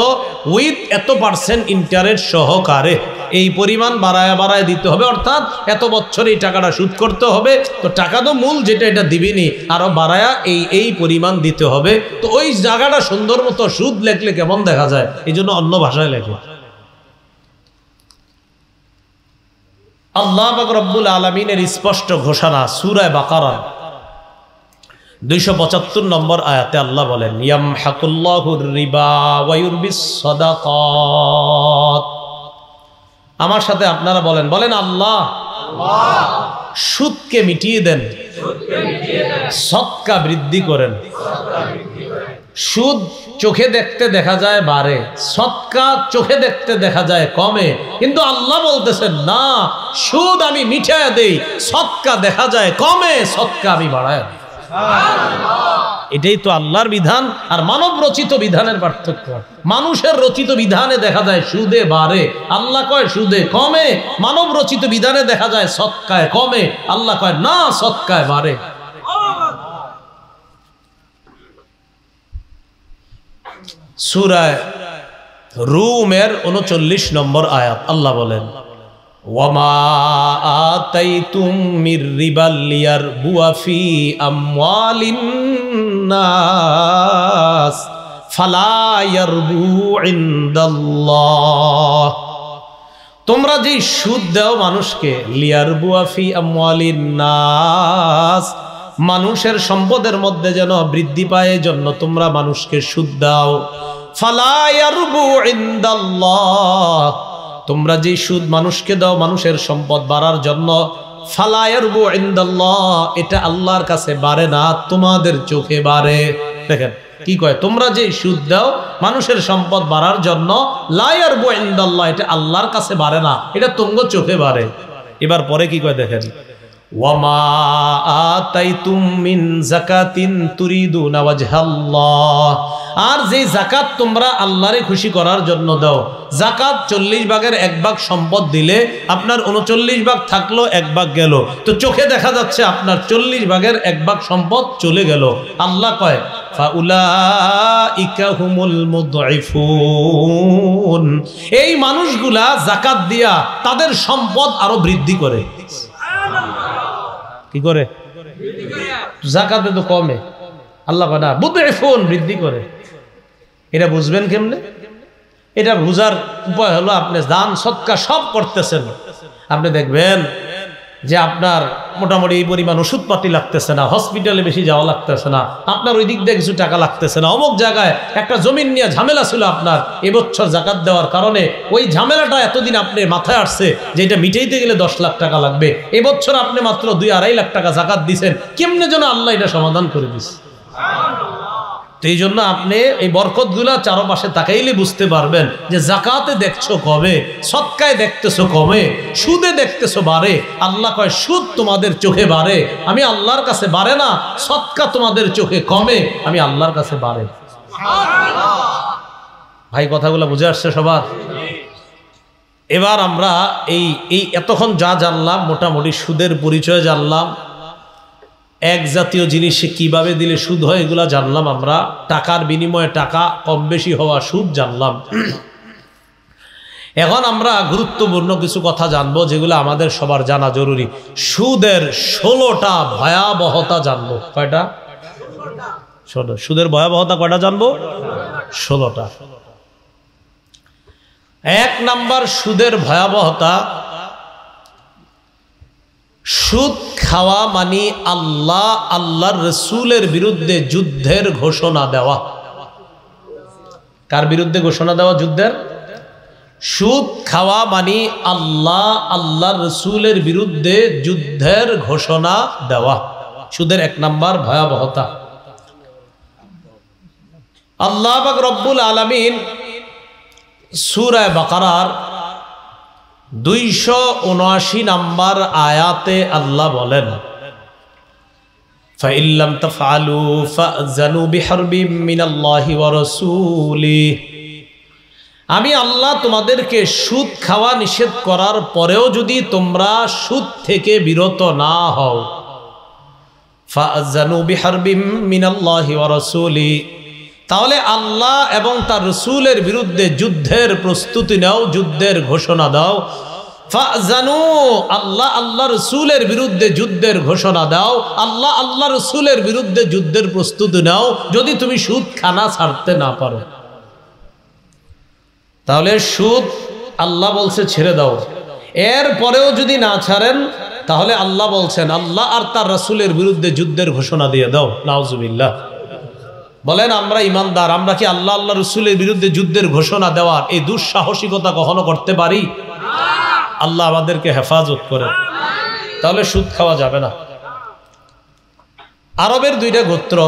উইথ এত % ইন্টারেস্ট সহকারে। এই পরিমাণ বাড়ায় বাড়ায় দিতে হবে, অর্থাৎ এত বছর এই টাকাটা সুদ করতে হবে, তো টাকা তো মূল যেটা এটা দিবিনি, আরো বাড়ায়া এই পরিমাণ দিতে হবে। তো ওই জায়গাটা সুন্দর মতো সুদ লেখলে কেমন দেখা যায়, এই জন্য অন্য ভাষায় লেখে। আল্লাহ পাক রব্বুল আলামিনের স্পষ্ট ঘোষণা সূরা বাকারা 275 নম্বর আয়াতে আল্লাহ বলেন, ইয়ামহাকুল্লাহুর রিবা ওয়া ইউরবিস সাদাকাত। আমার সাথে আপনারা বলেন, বলেন আল্লাহ সুদকে মিটিয়ে দেন, সদকা বৃদ্ধি করেন। সুদ চোখে দেখতে দেখা যায় বাড়ে, সদকা চোখে দেখতে দেখা যায় কমে, কিন্তু আল্লাহ বলতেছেন না, সুদ আমি মিটায় দেই, সদকা দেখা যায় কমে, সদকা আমি বাড়ায় দিই। এটাই তো আল্লাহর বিধান আর মানব রচিত বিধানের পার্থক্য। মানুষের রচিত বিধানে দেখা যায় সুদে বাড়ে, আল্লাহ কয় সুদে কমে। মানব রচিত বিধানে দেখা যায় সদকায় কমে, আল্লাহ কয় না, সদকায় বাড়ে। সূরা রুমের 39 নম্বর আয়াত আল্লাহ বলেন, ওয়ামা আতাইতুম মির রিবা লিয়ারবুয়া ফি আমওয়ালিন নাস ফালা ইয়ারবু ইনদাল্লাহ। তোমরা যে সুদ দাও মানুষকে, লিয়ারবুয়া ফি আমওয়ালিন নাস, মানুষের সম্পদের মধ্যে যেন বৃদ্ধি পায় এজন্য তোমরা মানুষকে সুদ দাও। ফালা ইয়ারবু ইনদাল্লাহ, তোমরা যে সুদ মানুষকে দাও মানুষের সম্পদ বাড়ার জন্য, ফালা ইয়ারবু ইনদাল্লাহ, এটা আল্লাহর কাছে বাড়ে না, তোমাদের চোখে বাড়ে। দেখেন কি কয়, তোমরা যে সুদ দাও মানুষের সম্পদ বাড়ার জন্য, লা ইয়ারবু ইনদাল্লাহ, এটা আল্লাহর কাছে বাড়ে না, এটা তোমগো চোখে বাড়ে। এবার পরে কি কয় দেখেন, ওয়ামা আতাইতুম মিন যাকাতিন তুরিদুনা ওয়াজহাল্লাহ, আর যে যাকাত তোমরা আল্লাহরে খুশি করার জন্য দাও, যাকাত 40 ভাগের 1 ভাগ সম্পদ দিলে আপনার 39 ভাগ থাকলো, 1 ভাগ গেল, তো চোখে দেখা যাচ্ছে আপনার 40 ভাগের 1 ভাগ সম্পদ চলে গেল। আল্লাহ কয় ফাউলাইকা হুমুল মুদঈফুন, এই মানুষগুলা যাকাত দিয়া তাদের সম্পদ আরো বৃদ্ধি করে। কি করে? যাকাতে তো কমে, আল্লাহ কয় না, মুদঈফুন, বৃদ্ধি করে। এটা বুঝবেন কেমনে? এটা বুঝার উপায় হলো, আপনি দান সদকা সব করতেছেন, আপনি দেখবেন যে আপনার মোটামুটি এই পরিমাণ ওষুধপাতি লাগতেছে না, হসপিটালে বেশি যাওয়া লাগতেছে না, আপনার ওই দিক দিয়ে কিছু টাকা লাগতেছে না, অমুক জায়গায় একটা জমিন নিয়ে ঝামেলা ছিল আপনার, এবছর যাকাত দেওয়ার কারণে ওই ঝামেলাটা এতদিন আপনি মাথায় আসছে যে এটা মিটাইতে গেলে 10 লাখ টাকা লাগবে, এবছর আপনি মাত্র 2-2.5 লাখ টাকা যাকাত দিছেন, কেমনে যেন আল্লাহ এটা সমাধান করে দিচ্ছে। তো এই জন্য আপনি এই বরকতগুলা চারপাশে তাকাইলে বুঝতে পারবেন যে যাকাতে দেখছো কমে, সদকায় দেখতেছো কমে, সুদে দেখতেছো বাড়ে। আল্লাহ কয় সুদ তোমাদের চোখে বাড়ে, আমি আল্লাহর কাছে বাড়ে না, সদকা তোমাদের চোখে কমে, আমি আল্লাহর কাছে বাড়ে। ভাই কথাগুলো বুঝে আসছে সবার? এবার আমরা এই এতক্ষণ যা জানলাম, মোটামুটি সুদের পরিচয় জানলাম, এক জাতীয় জিনিসে কিভাবে দিলে সুদ হয় এগুলা জানলাম, আমরা টাকার বিনিময়ে টাকা কম বেশি হওয়া সুদ জানলাম। এখন আমরা গুরুত্বপূর্ণ কিছু কথা জানবো যেগুলো আমাদের সবার জানা জরুরি। সুদের 16টা ভয়াবহতা জানবো। কয়টা? সুদের ভয়াবহতা কয়টা জানবো? 16টা। 1 নাম্বার সুদের ভয়াবহতা, সুদ খাওয়া মানে আল্লাহর রসুলের বিরুদ্ধে যুদ্ধের ঘোষণা দেওয়া। কার বিরুদ্ধে ঘোষণা দেওয়া? যুদ্ধের। সুদ খাওয়া মানে আল্লাহর রসুলের বিরুদ্ধে যুদ্ধের ঘোষণা দেওয়া, সুদের 1 নাম্বার ভয়াবহতা। আল্লাহ পাক রব্বুল আলামিন সূরা বাকারার 279 নাম্বার আয়াতে আল্লাহ বলেন, ফাইল্লাম তাফআলু ফাযানু বিহারবিম মিনাল্লাহি ওয়া রাসূলিহি, আমি আল্লাহ তোমাদেরকে সুদ খাওয়া নিষেধ করার পরেও যদি তোমরা সুদ থেকে বিরত না হও, ফাযানু বিহারবিম মিনাল্লাহি ওয়া রাসূলিহি, তাহলে আল্লাহ এবং তার রাসূলের বিরুদ্ধে যুদ্ধের প্রস্তুতি নাও, যুদ্ধের ঘোষণা দাও। ফাজানু, আল্লাহ আল্লাহ রাসূলের বিরুদ্ধে যুদ্ধের ঘোষণা দাও, আল্লাহ আল্লাহ রাসূলের বিরুদ্ধে যুদ্ধের প্রস্তুতি নাও যদি তুমি সুদ খানা ছাড়তে না পারো। তাহলে সুদ আল্লাহ বলছে ছেড়ে দাও, এর পরেও যদি না ছাড়েন তাহলে আল্লাহ বলছেন আল্লাহ আর তার রাসূলের বিরুদ্ধে যুদ্ধের ঘোষণা দিয়ে দাও। নাউজুবিল্লাহ। বলেন আমরা ইমানদার, আমরা কি আল্লাহ আল্লাহ রাসূলের বিরুদ্ধে যুদ্ধের ঘোষণা দেওয়ার এই দুঃসাহসিকতা কখনো করতে পারি? আল্লাহ আমাদেরকে হেফাজত করে। তাহলে সুদ খাওয়া যাবে না। আরবের দুইটা গোত্র,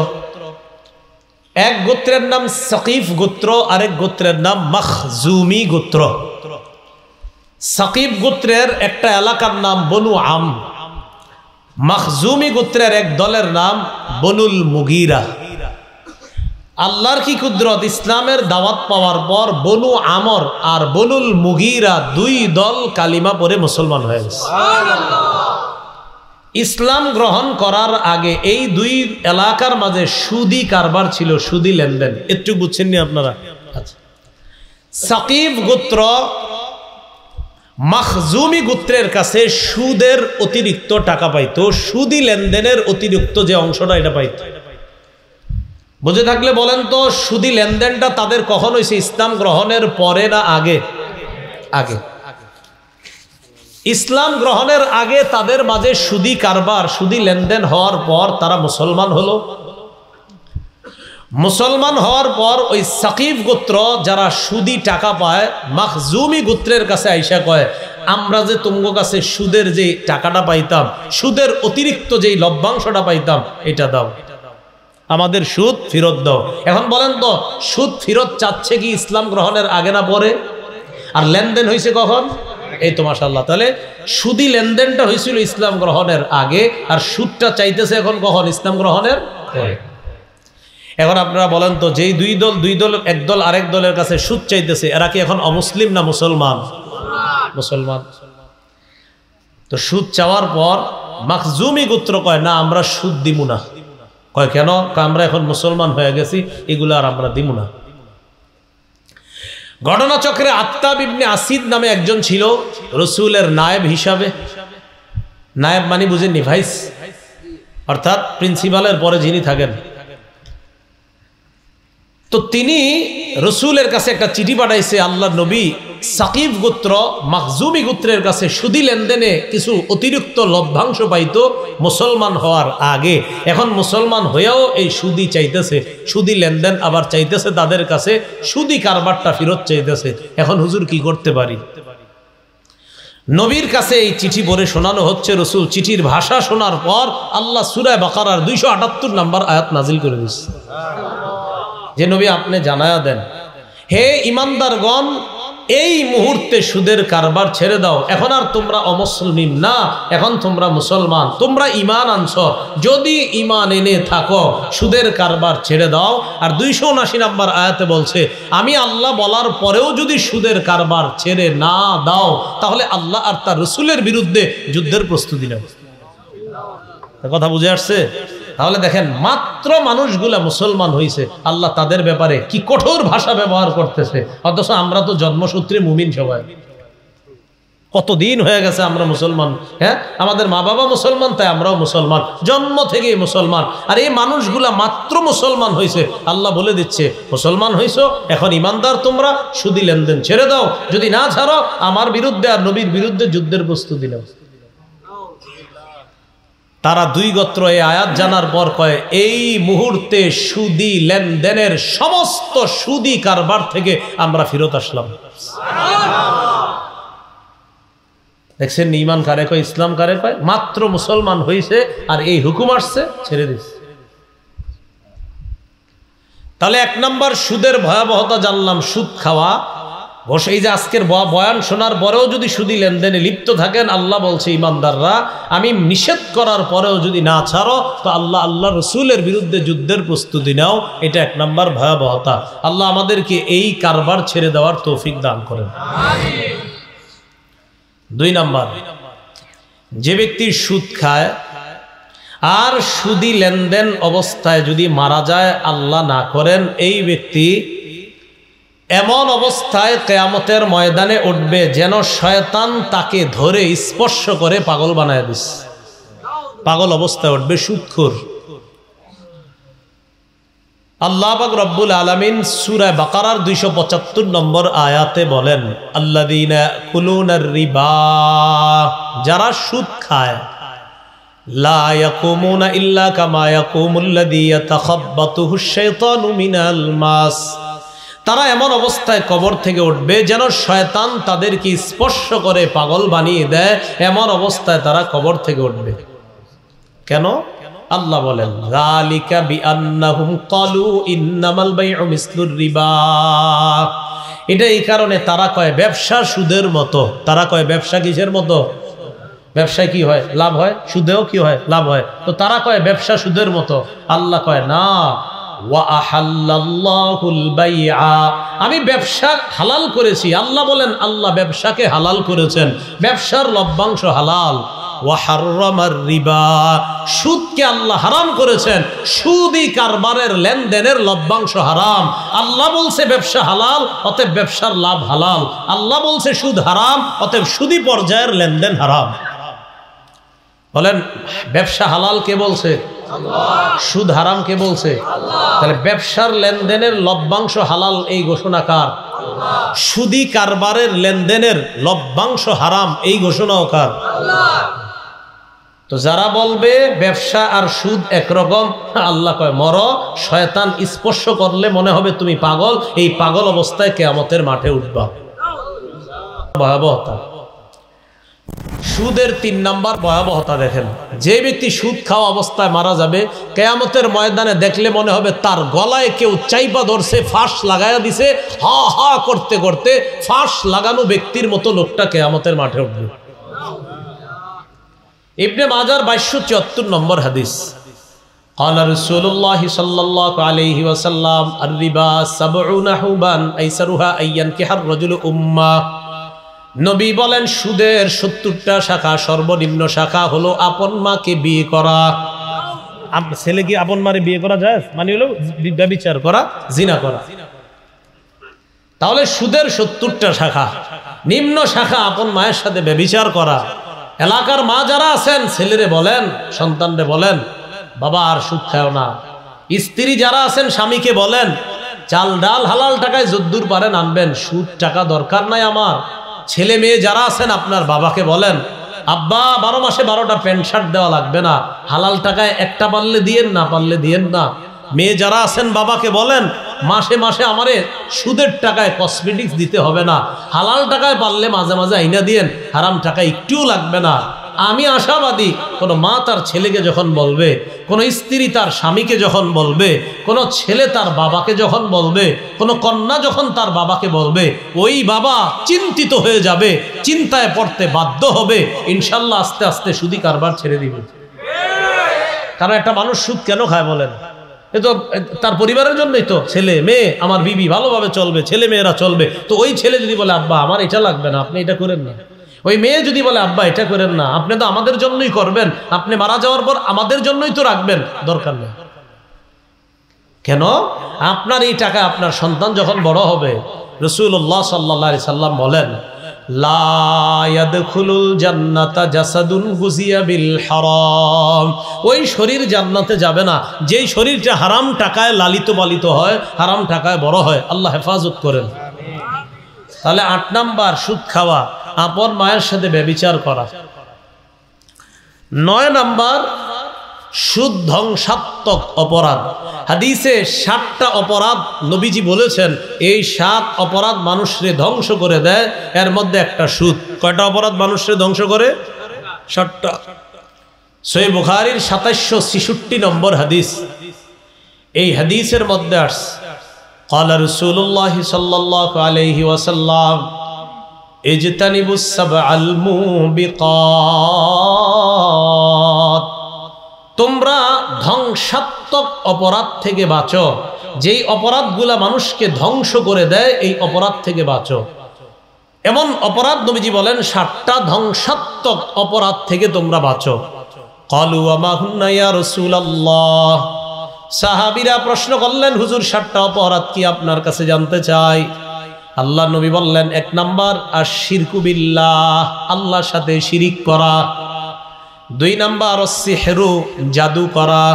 এক গোত্রের নাম সাকিফ গোত্র, আরেক গোত্রের নাম মাখজুমি গোত্র। সাকিফ গোত্রের একটা এলাকার নাম বনু আম, মাখজুমি গোত্রের এক দলের নাম বনুল মুগীরা। আল্লাহর কি কুদরত, ইসলামের দাওয়াত পাওয়ার পর বনু আমর আর বনুল মুগীরা দুই দল কালিমা পড়ে মুসলমান হয়ে গেছে। ইসলাম গ্রহণ করার আগে এই দুই এলাকার মাঝে সুদি কারবার ছিল, সুদি লেনদেন। একটু বুঝছেননি আপনারা? আচ্ছা, সাকিফ গোত্র মাখজুমি গোত্রের কাছে সুদের অতিরিক্ত টাকা পাইতো, সুদি লেনদেনের অতিরিক্ত যে অংশটা এটা পাইতো। বুঝে থাকলে বলেন তো, সুদি লেনদেনটা তাদের কখন হয়েছে, ইসলাম গ্রহণের পরে না আগে? আগে। ইসলাম গ্রহণের আগে তাদের মাঝে সুদি কারবার, সুদি লেনদেন হওয়ার পর তারা মুসলমান হলো। মুসলমান হওয়ার পর ওই সাকিফ গোত্র যারা সুদি টাকা পায়, মাখজুমি গোত্রের কাছে আইসা কয় আমরা যে তোমার কাছে সুদের যে টাকাটা পাইতাম, সুদের অতিরিক্ত যেই লভ্যাংশটা পাইতাম, এটা দাও, আমাদের সুদ ফেরত দাও। এখন বলেন তো, সুদ ফেরত চাচ্ছে কি ইসলাম গ্রহণের আগে না পরে? আর লেনদেন হয়েছে কখন? এই তো মাশাআল্লাহ। তাহলে সুদি লেনদেনটা হয়েছিল ইসলাম গ্রহণের আগে, আর সুদটা চাইতেছে এখন কখন? ইসলাম গ্রহণের পরে। এখন আপনারা বলেন তো, যেই দুই দল এক দল আরেক দলের কাছে সুদ চাইতেছে, এরা কি এখন অমুসলিম না মুসলমান? মুসলমান। তো সুদ চাওয়ার পর মাখজুমি গোত্র কয় না, আমরা সুদ দিব না। কয় কেন? আমরা এখন মুসলমান হয়ে গেছি, এগুলো আর আমরা দিব না। ঘটনাচক্রে আত্তাব ইবনে আসিদ নামে একজন ছিল রাসূলের নায়েব হিসাবে। নায়েব মানে বুঝেননি? ভাইস, অর্থাৎ প্রিন্সিপালের পরে যিনি থাকেন। তো তিনি রাসূলের কাছে একটা চিঠি পাঠাইছে, আল্লাহর নবী সাকিফ গোত্র মাখজুমি গোত্রের কাছে সুদি লেনদেনে কিছু অতিরিক্ত লভ্যাংশ পাইতো মুসলমান হওয়ার আগে, এখন মুসলমান হয়েও এই সুদি চাইতেছে, সুদি লেনদেন আবার চাইতেছে তাদের কাছে, সুদি কারবারটা ফেরত চাইতেছে। এখন হুজুর কি করতে পারি? নবীর কাছে এই চিঠি পড়ে শোনানো হচ্ছে। রাসূল চিঠির ভাষা শোনার পর আল্লাহ সূরা বাকারার 278 নম্বর আয়াত নাজিল করে দিয়েছে, যে নবী আপনি জানায়া দেন, হে ইমানদারগণ, এই মুহূর্তে সুদের কারবার ছেড়ে দাও। এখন আর তোমরা অমুসলিম না, এখন তোমরা মুসলমান, তোমরা ঈমান আনছো। যদি ঈমান এনে থাকো সুদের কারবার ছেড়ে দাও। আর 279 নম্বর আয়াতে বলছে, আমি আল্লাহ বলার পরেও যদি সুদের কারবার ছেড়ে না দাও, তাহলে আল্লাহ আর তার রাসূলের বিরুদ্ধে যুদ্ধের প্রস্তুতি নাও। কথা বুঝে আসছে? তাহলে দেখেন, মাত্র মানুষগুলা মুসলমান হয়েছে, আল্লাহ তাদের ব্যাপারে কি কঠোর ভাষা ব্যবহার করতেছে। অথচ আমরা তো জন্মসূত্রে মুমিন সবাই, কতদিন হয়ে গেছে আমরা মুসলমান। হ্যাঁ, আমাদের মা বাবা মুসলমান, তাই আমরাও মুসলমান, জন্ম থেকেই মুসলমান। আর এই মানুষগুলা মাত্র মুসলমান হয়েছে, আল্লাহ বলে দিচ্ছে মুসলমান হয়েছো, এখন ইমানদার তোমরা, সুদি লেনদেন ছেড়ে দাও। যদি না ছাড়ো, আমার বিরুদ্ধে আর নবীর বিরুদ্ধে যুদ্ধের প্রস্তুতি নাও। তারা দুই গোত্র এই আয়াত জানার পর কয়, এই মুহূর্তে সুদি লেনদেনের সমস্ত সুদি কারবার থেকে আমরা ফেরত আসলাম। দেখছেন ঈমান কারে কয়, ইসলাম কারে কয়? মাত্র মুসলমান হয়েছে আর এই হুকুম আসছে, ছেড়ে দিচ্ছে। তাহলে এক নাম্বার সুদের ভয়াবহতা জানলাম, সুদ খাওয়া। এই যে আজকের বয়ান শোনার পরেও যদি সুদি লেনদেনে লিপ্ত থাকেন, আল্লাহ বলছে ইমানদাররা, আমি নিষেধ করার পরেও যদি না ছাড়ো, তো আল্লাহ আল্লাহ রসুলের বিরুদ্ধে যুদ্ধের প্রস্তুতি নাও। এটা এক নাম্বার ভয়াবহতা। আল্লাহ আমাদেরকে এই কারবার ছেড়ে দেওয়ার তৌফিক দান করেন। দুই নাম্বার, যে ব্যক্তি সুদ খায়, আর সুদি লেনদেন অবস্থায় যদি মারা যায়, আল্লাহ না করেন, এই ব্যক্তি এমন অবস্থায় কিয়ামতের ময়দানে উঠবে যেন শয়তান তাকে ধরে স্পর্শ করে পাগল বানায় দিচ্ছে। পাগল অবস্থায় উঠবে, সুদখোর। আল্লাহ পাক রব্বুল আলামিন সূরা বাকারার 275 নম্বর আয়াতে বলেন, আল্লাযীনা ইয়াকুলুনার রিবা, যারা সুদ খায়, লা ইয়াকুমুনা ইল্লা কামা ইয়াকুমুল্লাযী ইয়াতাখাব্বাতুহুশ শাইতানু মিনাল মাস, তারা এমন অবস্থায় কবর থেকে উঠবে যেন শয়তান তাদেরকে স্পর্শ করে পাগল বানিয়ে দেয়, এমন অবস্থায় তারা কবর থেকে উঠবে। কেন? আল্লাহ বলেন, যালিকা বিআন্নাহুম ক্বালু ইন্নামাল বাইউ মিসলুর রিবা, এটা এই কারণে তারা কয় ব্যবসা সুদের মতো। তারা কয় ব্যবসা কিসের মতো? ব্যবসায় কি হয়? লাভ হয়। সুদেও কি হয়? লাভ হয়। তো তারা কয় ব্যবসা সুদের মতো। আল্লাহ কয় না, ওয়া আহাল্লাল্লাহুল বাইআ, আমি ব্যবসা হালাল করেছি। আল্লাহ বলেন আল্লাহ ব্যবসাকে হালাল করেছেন, ব্যবসার লভ্যাংশ হালাল। ওয়া হাররামার রিবা, সুদকে আল্লাহ হারাম করেছেন, সুদি কারবারের লেনদেনের লভ্যাংশ হারাম। আল্লাহ বলছে ব্যবসা হালাল, অতএব ব্যবসার লাভ হালাল। আল্লাহ বলছে সুদ হারাম, অতএব সুদি পর্যায়ের লেনদেন হারাম। বলেন ব্যবসা হালাল কে বলছে? সুদ হারাম কে বলছে? তাহলে ব্যবসার লেনদেনের লভ্যাংশ হালাল এই ঘোষণা কার? সুদি কারবারের লেনদেনের লভ্যাংশ হারাম এই ঘোষণাও কার? তো যারা বলবে ব্যবসা আর সুদ একরকম, আল্লাহ কয় মর, শয়তান স্পর্শ করলে মনে হবে তুমি পাগল, এই পাগল অবস্থায় কিয়ামতের মাঠে উঠবা। ভয়াবহতা। সুদের 3 নাম্বার ভয়াবহতা দেখেন, যে ব্যক্তি সুদ খাওয়া অবস্থায় মারা যাবে, কিয়ামতের ময়দানে দেখলে মনে হবে তার গলায় কেউ চাইপা ধরছে, ফাঁস লাগায়া দিছে, হা হা করতে করতে ফাঁস লাগানো ব্যক্তির মতো লোকটা কিয়ামতের মাঠে উঠবে। ইবনে মাজার 2274 নম্বর হাদিস, قال رسول الله صلى الله عليه وسلم الربا 70 حبا ايسرها ان ينكح الرجل امه, নবী বলেন সুদের 70টা শাখা, সর্বনিম্ন শাখা হলো আপন মাকে বিয়ে করা। ছেলে কি আপন মারে বিয়ে করা যায়? মানে হলো ব্যভিচার করা, জিনা করা। তাহলে সুদের 70টা শাখা, নিম্ন শাখা আপন মায়ের সাথে ব্যভিচার করা। এলাকার মা যারা আছেন, ছেলেরে বলেন, সন্তানরে বলেন বাবা আর সুদ খাও না। স্ত্রী যারা আছেন, স্বামীকে বলেন চাল ডাল হালাল টাকায় যদ্দূর পারেন আনবেন, সুদ টাকা দরকার নাই আমার। ছেলে মেয়ে যারা আছেন, আপনার বাবাকে বলেন আব্বা 12 মাসে 12টা প্যান্ট শার্ট দেওয়া লাগবে না, হালাল টাকায় একটা পারলে দিয়েন, না পারলে দিয়েন না। মেয়ে যারা আছেন, বাবাকে বলেন মাসে মাসে আমারে সুদের টাকায় কসমেটিক্স দিতে হবে না, হালাল টাকায় পারলে মাঝে মাঝে আইনা দিয়েন, হারাম টাকা একটুও লাগবে না। আমি আশাবাদী কোনো মা তার ছেলেকে যখন বলবে, কোনো স্ত্রী তার স্বামীকে যখন বলবে, কোনো ছেলে তার বাবাকে যখন বলবে, কোনো কন্যা যখন তার বাবাকে বলবে, ওই বাবা চিন্তিত হয়ে যাবে, চিন্তায় পড়তে বাধ্য হবে, ইনশাল্লাহ আস্তে আস্তে সুদি কারবার ছেড়ে দিবে। কারণ একটা মানুষ সুদ কেন খায় বলেন? এ তো তার পরিবারের জন্যই তো, ছেলে মেয়ে আমার বিবি ভালোভাবে চলবে, ছেলে মেয়েরা চলবে। তো ওই ছেলে যদি বলে আব্বা আমার এটা লাগবে না, আপনি এটা করেন না, ওই মেয়ে যদি বলে আব্বা এটা করেন না, আপনি তো আমাদের জন্যই করবেন, আপনি মারা যাওয়ার পর আমাদের জন্যই তো রাখবেন, দরকার নেই। কেন? আপনার এই টাকা আপনার সন্তান যখন বড় হবে, রাসূলুল্লাহ সাল্লাল্লাহু আলাইহি সাল্লাম বলেন লা ইয়াদখুলুল জান্নাতা জাসাদুন গুজিয়া বিল হারাম, ওই শরীর জান্নাতে যাবে না যেই শরীরটা হারাম টাকায় লালিত পালিত হয়, হারাম টাকায় বড় হয়। আল্লাহ হেফাজত করেন। তাহলে 8 নাম্বার সুদ খাওয়া, আপন মায়ের সাথে ব্যভিচার করা। 9 নাম্বার সুদ ধ্বংসাত্মক অপরাধ। হাদিসে 7টা অপরাধ নবীজি বলেছেন, এই 7 অপরাধ মানুষরে ধ্বংস করে দেয়, এর মধ্যে একটা সুদ। কয়টা অপরাধ মানুষরে ধ্বংস করে? 7টা। সহিহ বুখারীর 2766 নম্বর হাদিস, এই হাদিসের মধ্যে আসছে قال رسول الله صلى الله عليه وسلم اجتنبوا السبع الموبقات, তোমরা ধ্বংসাত্মক অপরাধ থেকে বাঁচো, যেই অপরাধগুলা মানুষকে ধ্বংস করে দেয়, এই অপরাধ থেকে বাঁচো। এমন অপরাধ নবীজি বলেন 7টা ধ্বংসাত্মক অপরাধ থেকে তোমরা বাঁচো। ক্বালু ওয়া মা হুন্না ইয়া রাসূলুল্লাহ। সাহাবীরা প্রশ্ন করলেন, হুজুর 7টা অপরাধ কি আপনার কাছে জানতে চাই। আল্লাহ নবী বললেন, 1 নাম্বার আশ-শিরকু বিল্লাহ, আল্লাহর সাথে শিরিক করা। 2 নাম্বার আস-সিহরু, জাদু করা।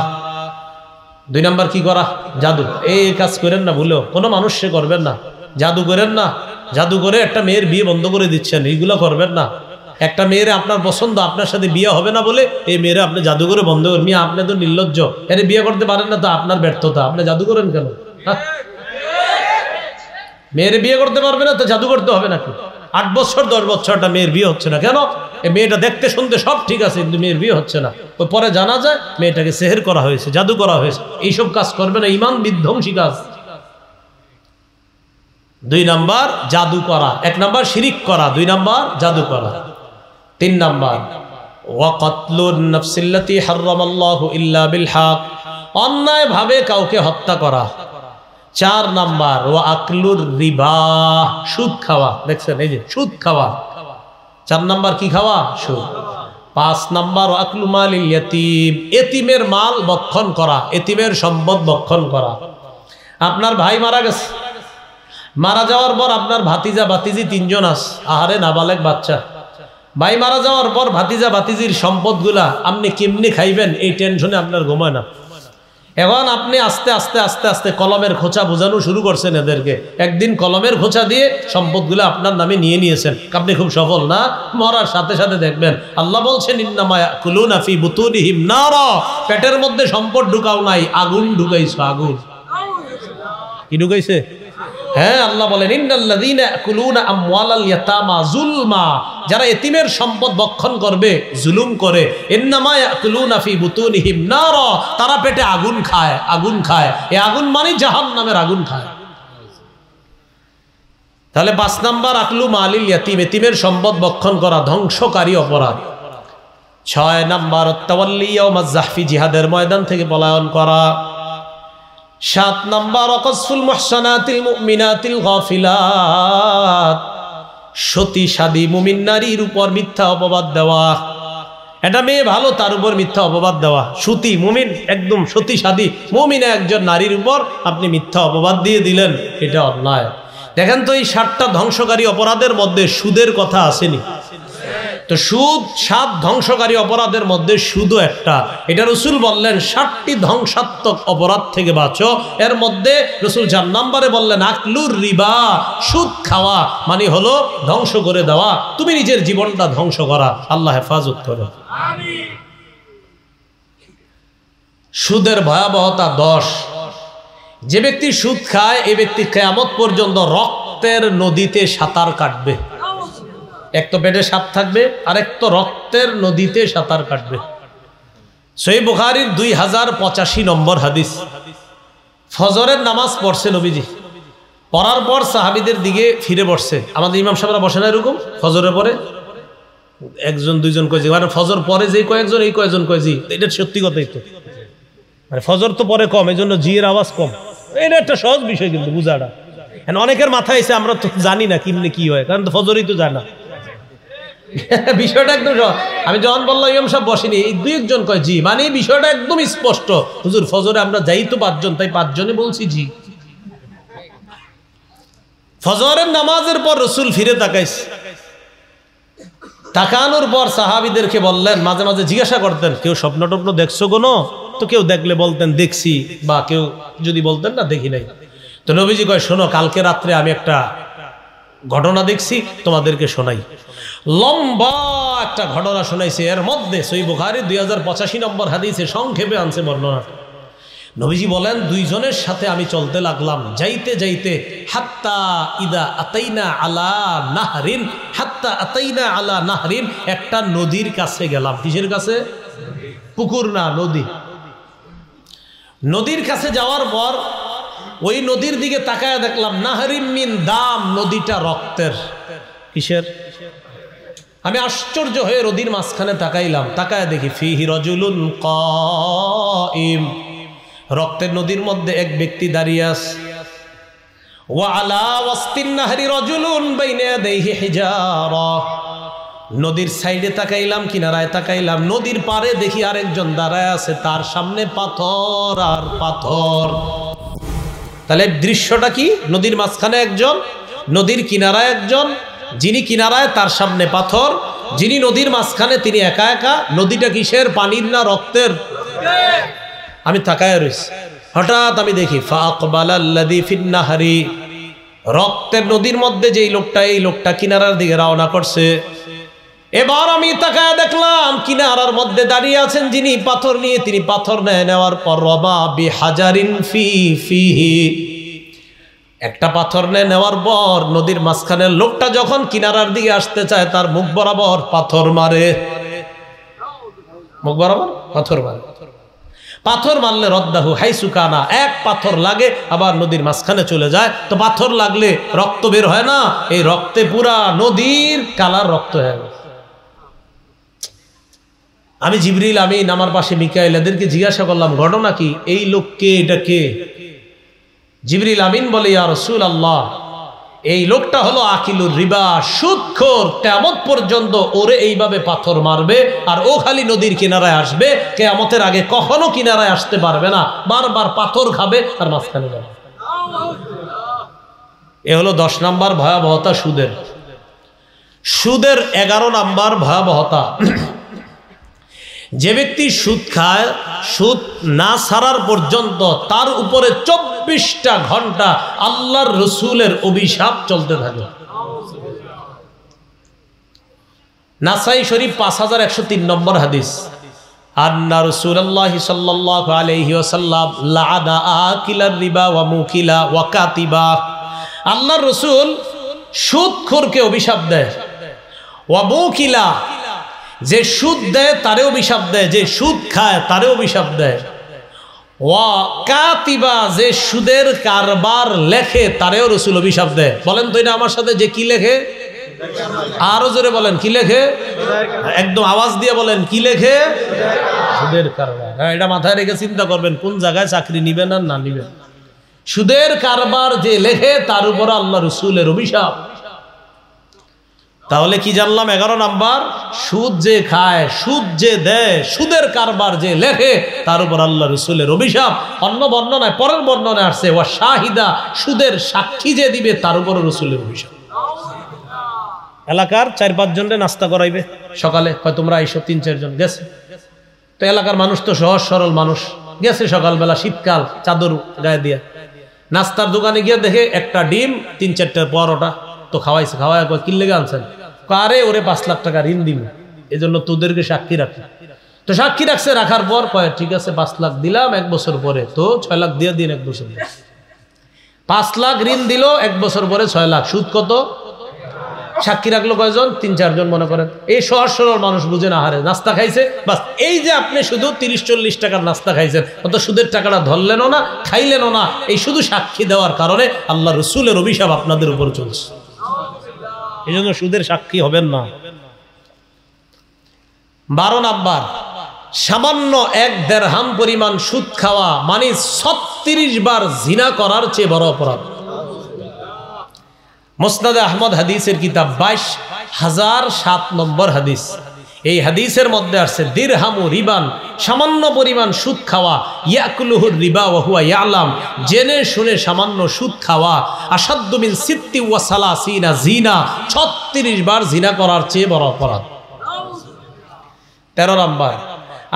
2 নাম্বার কি করা? জাদু। এই কাজ করেন না, ভুলো কোনো মানুষে করবেন না। জাদু করেন না, জাদু করে একটা মেয়ের বিয়ে বন্ধ করে দিচ্ছেন, এইগুলো করবেন না। একটা মেয়ের আপনার পছন্দ, আপনার সাথে বিয়ে হবে না বলে এই মেয়েরা আপনি জাদু করে বন্ধ করেন। মিয়া আপনি তো নির্লজ্জ, এর বিয়ে করতে পারেন না তো আপনার ব্যর্থতা, আপনি জাদু করেন কেন? মেয়ের বিয়ে করতে পারবে না তো জাদু করতে হবে নাকি? 8 বছর 10 বছরটা মেয়ের বিয়ে হচ্ছে না কেন? এই মেয়েটা দেখতে শুনতে সব ঠিক আছে, কিন্তু মেয়ের বিয়ে হচ্ছে না। ওই পরে জানা যায় মেয়েটাকে সেহের করা হয়েছে, জাদু করা হয়েছে। এইসব কাজ করবে না, ইমান বিধ্বংসী কাজ। 2 নাম্বার জাদু করা, 1 নাম্বার শিরিক করা, 2 নাম্বার জাদু করা। 3 নাম্বার ওয়া কাতলুন নাফসিল্লাতী হারামাল্লাহু ইল্লা বিল হক, অন্যায় ভাবে কাউকে হত্যা করা। 4 নাম্বার ওয়া আকলুর রিবা, সুদ খাওয়া। দেখছেন এই যে সুদ খাওয়া। 4 নাম্বার কি খাওয়া? সুদ। 5 নাম্বার ওয়া আকলু মালিল ইয়াতীম, এতিমের মাল ভক্ষণ করা, এতিমের সম্পদ ভক্ষণ করা। আপনার ভাই মারা গেছে, মারা যাওয়ার পর আপনার ভাতিজা ভাতিজি 3 জন আছে, আহারে নাবালেগ বাচ্চা। ভাই মারা যাওয়ার পর ভাতিজা ভাতিজির সম্পদগুলা আপনি কেমনি খাইবেন এই টেনশনে আপনার ঘুমায় না। এখন আপনি আস্তে আস্তে আস্তে আস্তে কলমের খোঁচা বোঝানো শুরু করছেন এদেরকে। একদিন কলমের খোঁচা দিয়ে সম্পদগুলো আপনার নামে নিয়ে নিয়েছেন, আপনি খুব সফল না? মরার সাথে সাথে দেখবেন আল্লাহ বলছেন, ইন্নামা ইয়াকুলুনা ফি বুতুনিহিম নারা, পেটের মধ্যে সম্পদ ঢুকাও নাই, আগুন ঢুকাইছো। আগুন কি ঢুকাইছে? হ্যাঁ, আল্লাহ বলেন, ইন্নাল্লাযীনা ইয়াকুলুনা আমওয়ালাল ইয়াতামা যুলমা, যারা এতিমের সম্পদ ভক্ষণ করবে, জুলুম করে, ইন্নামা ইয়াকুলুনা ফি বুতুনিহিম নারা, তারা পেটে আগুন খায়। আগুন খায়, এই আগুন মানে জাহান্নামের আগুন খায়। তাহলে 5 নাম্বার আকলু মালিল ইয়াতিম, এতিমের সম্পদ ভক্ষণ করা ধ্বংসকারী অপরাধ। 6 নাম্বার তাওয়াল্লি ইয়াউমাজ জাহফি, জিহাদের ময়দান থেকে পলায়ন করা। 7 নাম্বার ওয়াকসফুল মুহসানাতিল মুমিনাতিল গাফিলাত, সতী সাদী মুমিন নারীর উপর মিথ্যা অপবাদ দেওয়া। এটা মেয়ে ভালো, তার উপর মিথ্যা অপবাদ দেওয়া। সতী মুমিন, একদম সতী সাদী মুমিনা একজন নারীর উপর আপনি মিথ্যা অপবাদ দিয়ে দিলেন, এটা অন্যায়। দেখেন তো এই 7টা ধ্বংসকারী অপরাধের মধ্যে সুদের কথা আসেনি তো। সুদ 7 ধ্বংসকারী অপরাধের মধ্যে সুদও একটা। এটা রসুল বললেন 7টি ধ্বংসাত্মক অপরাধ থেকে বাঁচো। এর মধ্যে রসুল 4 নম্বরে বললেন আকলুর রিবা, সুদ খাওয়া মানে হলো ধ্বংস করে দেওয়া, তুমি নিজের জীবনটা ধ্বংস করা। আল্লাহ হেফাজত করো। সুদের ভয়াবহতা 10। যে ব্যক্তি সুদ খায়, এই ব্যক্তি কিয়ামত পর্যন্ত রক্তের নদীতে সাঁতার কাটবে। এক তো পেটে সাপ থাকবে, আর এক তো রক্তের নদীতে সাঁতার কাটবে। সহিহ বুখারীর 2085 নম্বর হাদিস। ফজরের নামাজ পড়ছে নবীজি, পড়ার পর সাহাবীদের দিকে ফিরে বসছে। আমাদের ইমাম সাহেবরা বসে না এরকম ফজরের পরে, 1 2 কয়েছি, মানে ফজর পরে যে কয়েকজন, এই কয়েকজন কয়েছি, এটা সত্যি কথাই তো। মানে ফজর তো পরে কম, এই জন্য জিয়ের আওয়াজ কম। এটা একটা সহজ বিষয় কিন্তু বুঝাটা। অনেকের মাথায় এসে আমরা তো জানি না কিমনে কি হয়, কারণ তো ফজরই তো জানা বিষয়টা একদম। আমি যখন বললাম ইমাম সাহেব বসেনি, এই 2 1 জন কয় জি, মানে বিষয়টা একদম স্পষ্ট। হুজুর ফজরে আমরা যাই তো 5 জন, তাই 5 জনে বলছি জি। ফজরের নামাজের পর রসুল ফিরে তাকাইছে, তাকানোর পর সাহাবীদেরকে বললেন, মাঝে মাঝে জিজ্ঞাসা করতেন, কেউ স্বপ্ন টপ্ন দেখছো কোনো? তো কেউ দেখলে বলতেন দেখছি, বা কেউ যদি বলতেন না দেখি নাই। তো নবীজি কয়, শোনো, কালকে রাত্রে আমি একটা ঘটনা দেখছি, তোমাদেরকে শোনাই। লম্বা একটা ঘটনা শোনাইছে। এর মধ্যে সহিহ বুখারীর 2085 নম্বর হাদিসে সংক্ষেপে আনছে বর্ণনা। নবীজি বলেন, 2 জনের সাথে আমি চলতে লাগলাম, যাইতে যাইতে হাত্তা ইদা আতাইনা আলা নাহরিন, হাত্তা আতাইনা আলা নাহরিন, একটা নদীর কাছে গেলাম। কিসের কাছে? পুকুর না, নদী। নদীর কাছে যাওয়ার পর ওই নদীর দিকে তাকায় দেখলাম নাহরিম মিন দাম, নদীটা রক্তের। কিসের? আমি আশ্চর্য হয়ে নদীর মাঝখানে তাকাইলাম, তাকায় দেখি ফিহি রাজুলুন কাইম, রক্তের নদীর মধ্যে এক ব্যক্তি দাঁড়িয়ে আছে। ওয়া আলা ওয়াসতিন নাহরি রাজুলুন বাইনা ইয়াদাইহি হিজারা, নদীর সাইডে তাকাইলাম, কিনারায় তাকাইলাম, নদীর পারে দেখি আরেকজন দাঁড়ায় আছে, তার সামনে পাথর আর পাথর। তাহলে দৃশ্যটা কি? নদীর মাঝখানে একজন, নদীর কিনারায় একজন, যিনি কিনারায় তার সামনে পাথর, যিনি নদীর মাঝখানে তিনি একা একা। নদীটা কিসের? পানির না রক্তের? আমি তাকায় রয়েছি, হঠাৎ আমি দেখি ফাকবালাল্লাযী ফিন-নাহরি, রক্তের নদীর মধ্যে যেই লোকটা, এই লোকটা কিনারার দিকে রওনা করছে। এবার আমি তাকায় দেখলাম কিনারার মধ্যে দাঁড়িয়ে আছেন যিনি পাথর নিয়ে, তিনি পাথর নেওয়ার পর রবা বিহাজারিন ফিহি, একটা পাথর নেওয়ার পর নদীর মাঝখানের লোকটা যখন কিনারার দিকে আসতে চায় তার মুখ বরাবর পাথর মারে, মুখ বরাবর পাথর মারে। পাথর মারলে রদ্দাহু হাইসু কানা, এক পাথর লাগে আবার নদীর মাঝখানে চলে যায়। তো পাথর লাগলে রক্ত বের হয় না, এই রক্তে পুরা নদীর কালার রক্ত হয়ে গেল। আমি জিবরিল আমিন, আমার পাশে মিকাইল, এদেরকে জিজ্ঞাসা করলাম ঘটনা কি, এই লোক কে, এটা কে? জিবরিল আমিন বলে, ইয়া রাসূলুল্লাহ, এই লোকটা হলো আকিলুর রিবা, সুদখোর। কিয়ামত পর্যন্ত ওরে এইভাবে পাথর মারবে আর ও খালি নদীর কিনারায় আসবে, কিয়ামতের আগে কখনো কিনারায় আসতে পারবে না, বারবার পাথর খাবে আর মাঝখানে যাবে। এ হলো 10 নাম্বার ভয়াবহতা সুদের। সুদের 11 নাম্বার ভয়াবহতা, যে ব্যক্তি সুদ খায়, সুদ না ছাড়ার পর্যন্ত তার উপরে 24টা ঘন্টা আল্লাহর রসুলের অভিশাপ চলতে থাকে। নাসাই শরীফ 5103 নম্বর হাদিস, আন্না রাসূলুল্লাহি সাল্লাল্লাহু আলাইহি ওয়াসাল্লাম লাআনা আকিলার রিবা ওয়া মুকিলা ওয়া কাতিবা, আল্লাহর রসুল সুদখোরকে অভিশাপ দেয়, ওয়া মুকিলা, যে সুদ দেয় তারে অভিশাপ দেয়, যে সুদ খায় তারে অভিশাপ দেয়, ওয়া কাতিবা, যে সুদের কারবার লেখে তারেও রসুল অভিশাপ দেয়। বলেন তো এটা আমার সাথে, যে কি লেখে? আরো জোরে বলেন, কি লেখে? একদম আওয়াজ দিয়ে বলেন, কি লেখে? সুদের কারবার। হ্যাঁ, এটা মাথায় রেখে চিন্তা করবেন কোন জায়গায় চাকরি নিবেন আর না নিবেন। সুদের কারবার যে লেখে তার উপর আল্লাহ রসুলের অভিশাপ। তাহলে কি জানলাম? 11 নাম্বার, সুদ যে খায়, সুদ যে দেয়, সুদের কারবার যে লেখে তার উপর আল্লাহ রসুলের অভিশাপ। অন্য বর্ণনায়, পরের বর্ণনায় আসছে ওয়া শাহিদা, সুদের সাক্ষী যে দিবে তার উপর রসুলের অভিশাপ। এলাকার 4-5 জনরে নাস্তা করাইবে সকালে, হয় তোমরা এইসব 3-4 জন গেছে। তো এলাকার মানুষ তো সহজ সরল মানুষ, গেছে সকালবেলা, শীতকাল, চাদর গায়ে দিয়ে নাস্তার দোকানে গিয়ে দেখে একটা ডিম, 3-4টা পরোটা। তো খাওয়াইছে, খাওয়াই কি লেগে আনছেন? আরে ওরে 5 লাখ টাকা ঋণ দিন, এই জন্য তোদেরকে সাক্ষী রাখি। তো সাক্ষী রাখছে, রাখার পর কয় ঠিক আছে 5 লাখ দিলাম 1 বছর পরে, তো 6 লাখ দিয়ে দিন 1 বছর। 5 লাখ ঋণ দিল, 1 বছর পরে 6 লাখ, সুদ কত? সাক্ষী রাখলো কয়জন? 3-4 জন মনে করেন। এই সহজ সরল মানুষ বুঝে না, হারে নাস্তা খাইছে বাস। এই যে আপনি শুধু 30-40 টাকার নাস্তা খাইছেন, অত সুদের টাকাটা ধরলেনও না, খাইলেনও না, এই শুধু সাক্ষী দেওয়ার কারণে আল্লাহ রসুলের অভিশাপ আপনাদের উপর চলছে। এই জন্য সুদের সাক্ষী হবেন না। 12 নাম্বার, সামান্য 1 দিরহাম পরিমাণ সুদ খাওয়া মানে 36 বার জিনা করার চেয়ে বড় অপরাধ। মুসনাদে আহমদ হাদিসের কিতাব 22,007 নম্বর হাদিস। এই হাদিসের মধ্যে আসছে দিরহামু রিবান, সামান্য পরিমাণ সুদ খাওয়া, ইয়াকুলুহুর রিবা ওয়া হুয়া ইয়ালাম, জেনে শুনে সামান্য সুদ খাওয়া, আসাদ্দু মিন 36 জিনা, 36 বার জিনা করার চেয়ে বড় অপরাধ। 13 নাম্বার,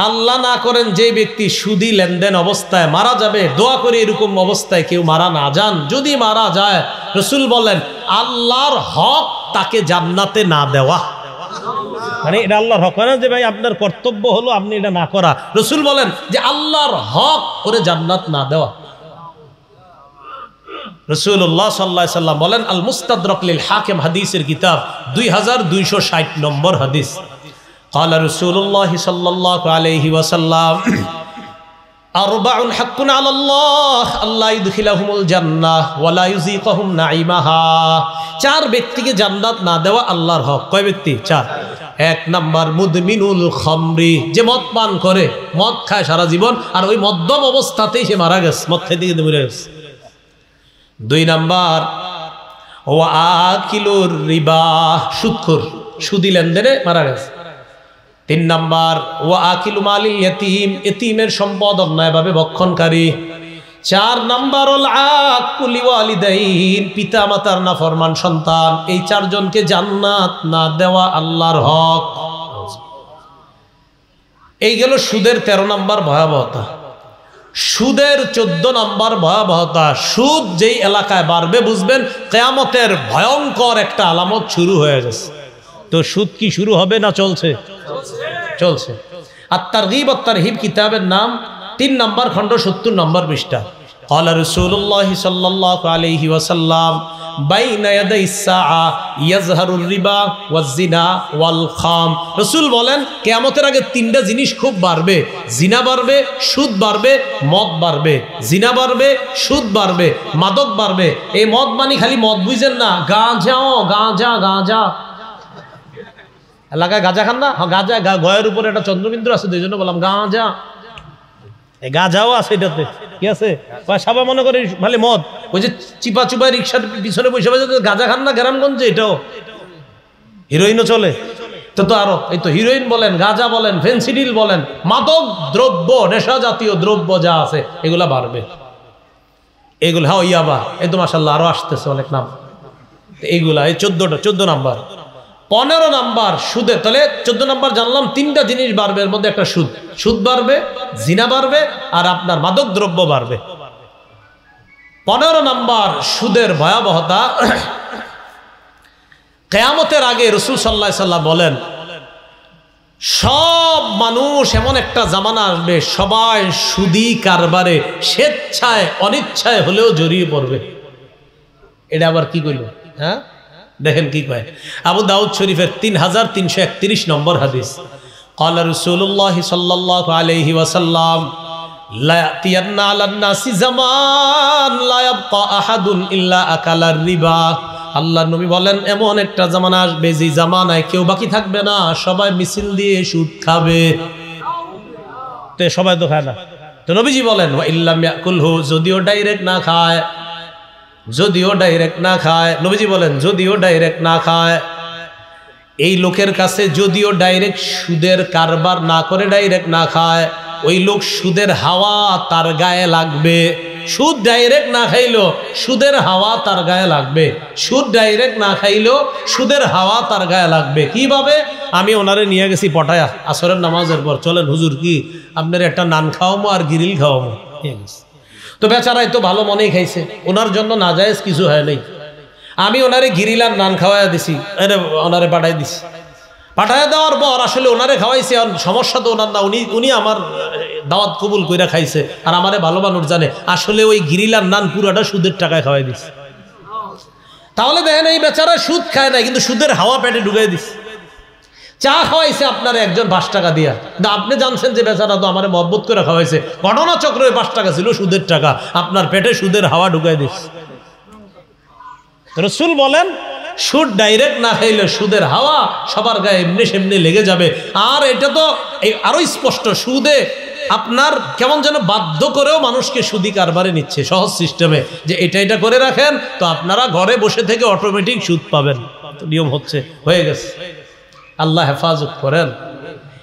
আল্লাহ না করেন যে ব্যক্তি সুদী লেনদেন অবস্থায় মারা যাবে, দোয়া করে এরকম অবস্থায় কেউ মারা না যান। যদি মারা যায়, রসুল বলেন আল্লাহর হক তাকে জান্নাতে না দেওয়া। মানে এটা আল্লাহর হক হয় না যে ভাই আপনার কর্তব্য হলো আপনি এটা না করা। রসুল বলেন যে আল্লাহর হক করে জান্নাত না দেওয়া। রাসূলুল্লাহ সাল্লাল্লাহু আলাইহি সাল্লাম বলেন, আল মুস্তাদরাক লিল হাকিম হাদিসের কিতাব 2260 নম্বর হাদিস, قال رسول الله صلى الله عليه وسلم أربع حق على الله الله يدخلهم الجنة ولا يذيقهم نعيمها। 4 ব্যক্তিকে জান্নাত না দেওয়া আল্লাহর হক। কয় ব্যক্তি? 4। 1 নাম্বার মুদমিনুল খামরি, যে মদ পান করে, মদ খায় সারা জীবন, আর ওই মদ্যপ অবস্থাতেই সে মারা গেছে, মদ খাইতে গিয়ে মরে গেছে। 2 নাম্বার ওয়া আকিলুর রিবা, সুদখোর। সুদি লেনদেনে মারা গেছে। 3 নাম্বার ওয়া আকিলু মালিল ইয়াতীম, এতিমের সম্পদ অন্যায়ভাবে ভক্ষণকারী। 4 নাম্বার ওয়াল আকুল লিওয়ালিদাইন, পিতা মাতার নাফরমান সন্তান। এই 4 জনকে জান্নাত না দেওয়া আল্লাহর হক। এই গেল সুদের 13 নাম্বার ভয়াবহতা। সুদের 14 নাম্বার ভয়াবহতা। সুদ যেই এলাকায় বাড়বে বুঝবেন কিয়ামতের ভয়ঙ্কর একটা আলামত শুরু হয়ে গেছে। তো সুদ কি শুরু হবে না চলছে? চলছে। আত-তারগীব ওয়াত-তারহিব কিতাবের নাম, 3 নাম্বার খণ্ড 70 নম্বর পৃষ্ঠা। ক্বালা রাসূলুল্লাহ সাল্লাল্লাহু আলাইহি ওয়াসাল্লাম বাইনা ইয়াদাই সাআ ইয়াজহারুর রিবা ওয়াজ-জিনা ওয়াল খাম। রাসূল বলেন কিয়ামতের আগে 3টা জিনিস খুব বাড়বে। জিনা বাড়বে, সুদ বাড়বে, মদ বাড়বে। জিনা বাড়বে, সুদ বাড়বে, মাদক বাড়বে। এই মদ মানে খালি মদ বুঝেন না, গাঁজাও, গাঁজা গাঁজা। এলাকায় গাঁজা খান না? গাঁজা, গয়ের উপরে একটা চন্দ্রবিন্দু আছে, এই জন্য বললাম গাঁজা। এই গাঁজাও আছে এটাতে, কি আছে? সবাই মনে করে ভালো মদ, ওই যে চিপা চুপায় রিক্সার পিছনে বসে বসে গাঁজা খান না গ্রামগঞ্জে, এটাও হিরোইনও চলে। তো আরো এই তো হিরোইন বলেন, গাঁজা বলেন, ফেন্সিডিল বলেন, মাদক দ্রব্য, নেশা জাতীয় দ্রব্য যা আছে এগুলা বাড়বে। এগুলো হ্যাঁ ইয়াবা, এই তো মাশাআল্লাহ আরো আসতেছে অনেক নাম। এইগুলা এই 14 নাম্বার। 15 নাম্বার সুদে। তাহলে 14 নাম্বার জানলাম 3টা জিনিস বাড়বে, এর মধ্যে একটা সুদ। সুদ বাড়বে, জিনা বাড়বে, আর আপনার মাদক দ্রব্য বাড়বে। 15 নাম্বার সুদের ভয়াবহতা। কিয়ামতের আগে রাসূল সাল্লাল্লাহু আলাইহি সাল্লাম বলেন সব মানুষ এমন একটা জামানা আসবে সবাই সুদি কারবারে স্বেচ্ছায় অনিচ্ছায় হলেও জড়িয়ে পড়বে। এটা আবার কি কইল? হ্যাঁ দেখেন কি কয়। আবু দাউদ শরীফের 3331 নম্বর হাদিস। ক্বালা রাসূলুল্লাহ সাল্লাল্লাহু আলাইহি ওয়াসাল্লাম লা ইয়াতিয়ান্না আলান নাসি জামান লা ইয়াবকা আহাদুন ইল্লা আকালার রিবা। আল্লাহর নবী বলেন এমন একটা জামানা আসবে যে জামানায় কেউ বাকি থাকবে না, সবাই মিছিল দিয়ে সুদ খাবে। তো সবাই তো খায় না। তো নবীজি বলেন ওয়া ইল্লাম ইয়াকুলহু, যদিও ডাইরেক্ট না খায়, যদিও ডাইরেক্ট না খায়, নবীজি বলেন যদিও ডাইরেক্ট না খায়, এই লোকের কাছে যদিও ডাইরেক্ট সুদের কারবার না করে ডাইরেক্ট না খায়, ওই লোক সুদের হাওয়া তার গায়ে লাগবে। সুদ ডাইরেক্ট না খাইলো সুদের হাওয়া তার গায়ে লাগবে। সুদ ডাইরেক্ট না খাইলো সুদের হাওয়া তার গায়ে লাগবে। কিভাবে? আমি ওনারে নিয়ে গেছি পটায়া আসরের নামাজের পর, চলেন হুজুর কি আপনার একটা নান খাওয়ামো আর গিরিল খাওয়ামো, নিয়ে গেছি। তো বেচারাই তো ভালো মনেই খাইছে, ওনার জন্য নাজায়েজ কিছু হয় নাই। আমি ওনারে গিরিল আর নান খাওয়াইয়া দিছি, ওনারে পাঠাই দিছি। পাঠাইয়া দেওয়ার পর আসলে ওনারে খাওয়াইছে, সমস্যা তো ওনার না, উনি আমার দাওয়াত কবুল কইরা খাইছে আর আমারে ভালো মানুষ জানে আসলে ওই গিরিল আর নান পুরাটা সুদের টাকায় খাওয়াই দিছে। তাহলে দেখেন এই বেচারা সুদ খায় না, কিন্তু সুদের হাওয়া পেটে ঢুকাই দিছে। চা খাওয়াইছে আপনার একজন 5 টাকা দিয়া, আপনি জানছেন যে বেচারা তো আমার মহব্বত করে খাওয়াইছে, ঘটনা চক্র 5 টাকা ছিল সুদের টাকা, আপনার পেটে সুদের হাওয়া ঢুকাই দিচ্ছে। রাসূল বলেন সুদ ডাইরেক্ট না খাইলে সুদের হাওয়া সবার গায়ে এমনি সেমনি লেগে যাবে। আর এটা তো আরো স্পষ্ট, সুদে আপনার কেমন যেন বাধ্য করেও মানুষকে সুদি কারবারে নিচ্ছে সহজ সিস্টেমে, যে এটা করে রাখেন তো আপনারা ঘরে বসে থেকে অটোমেটিক সুদ পাবেন। নিয়ম হচ্ছে, হয়ে গেছে। আল্লাহ হেফাজত করেন।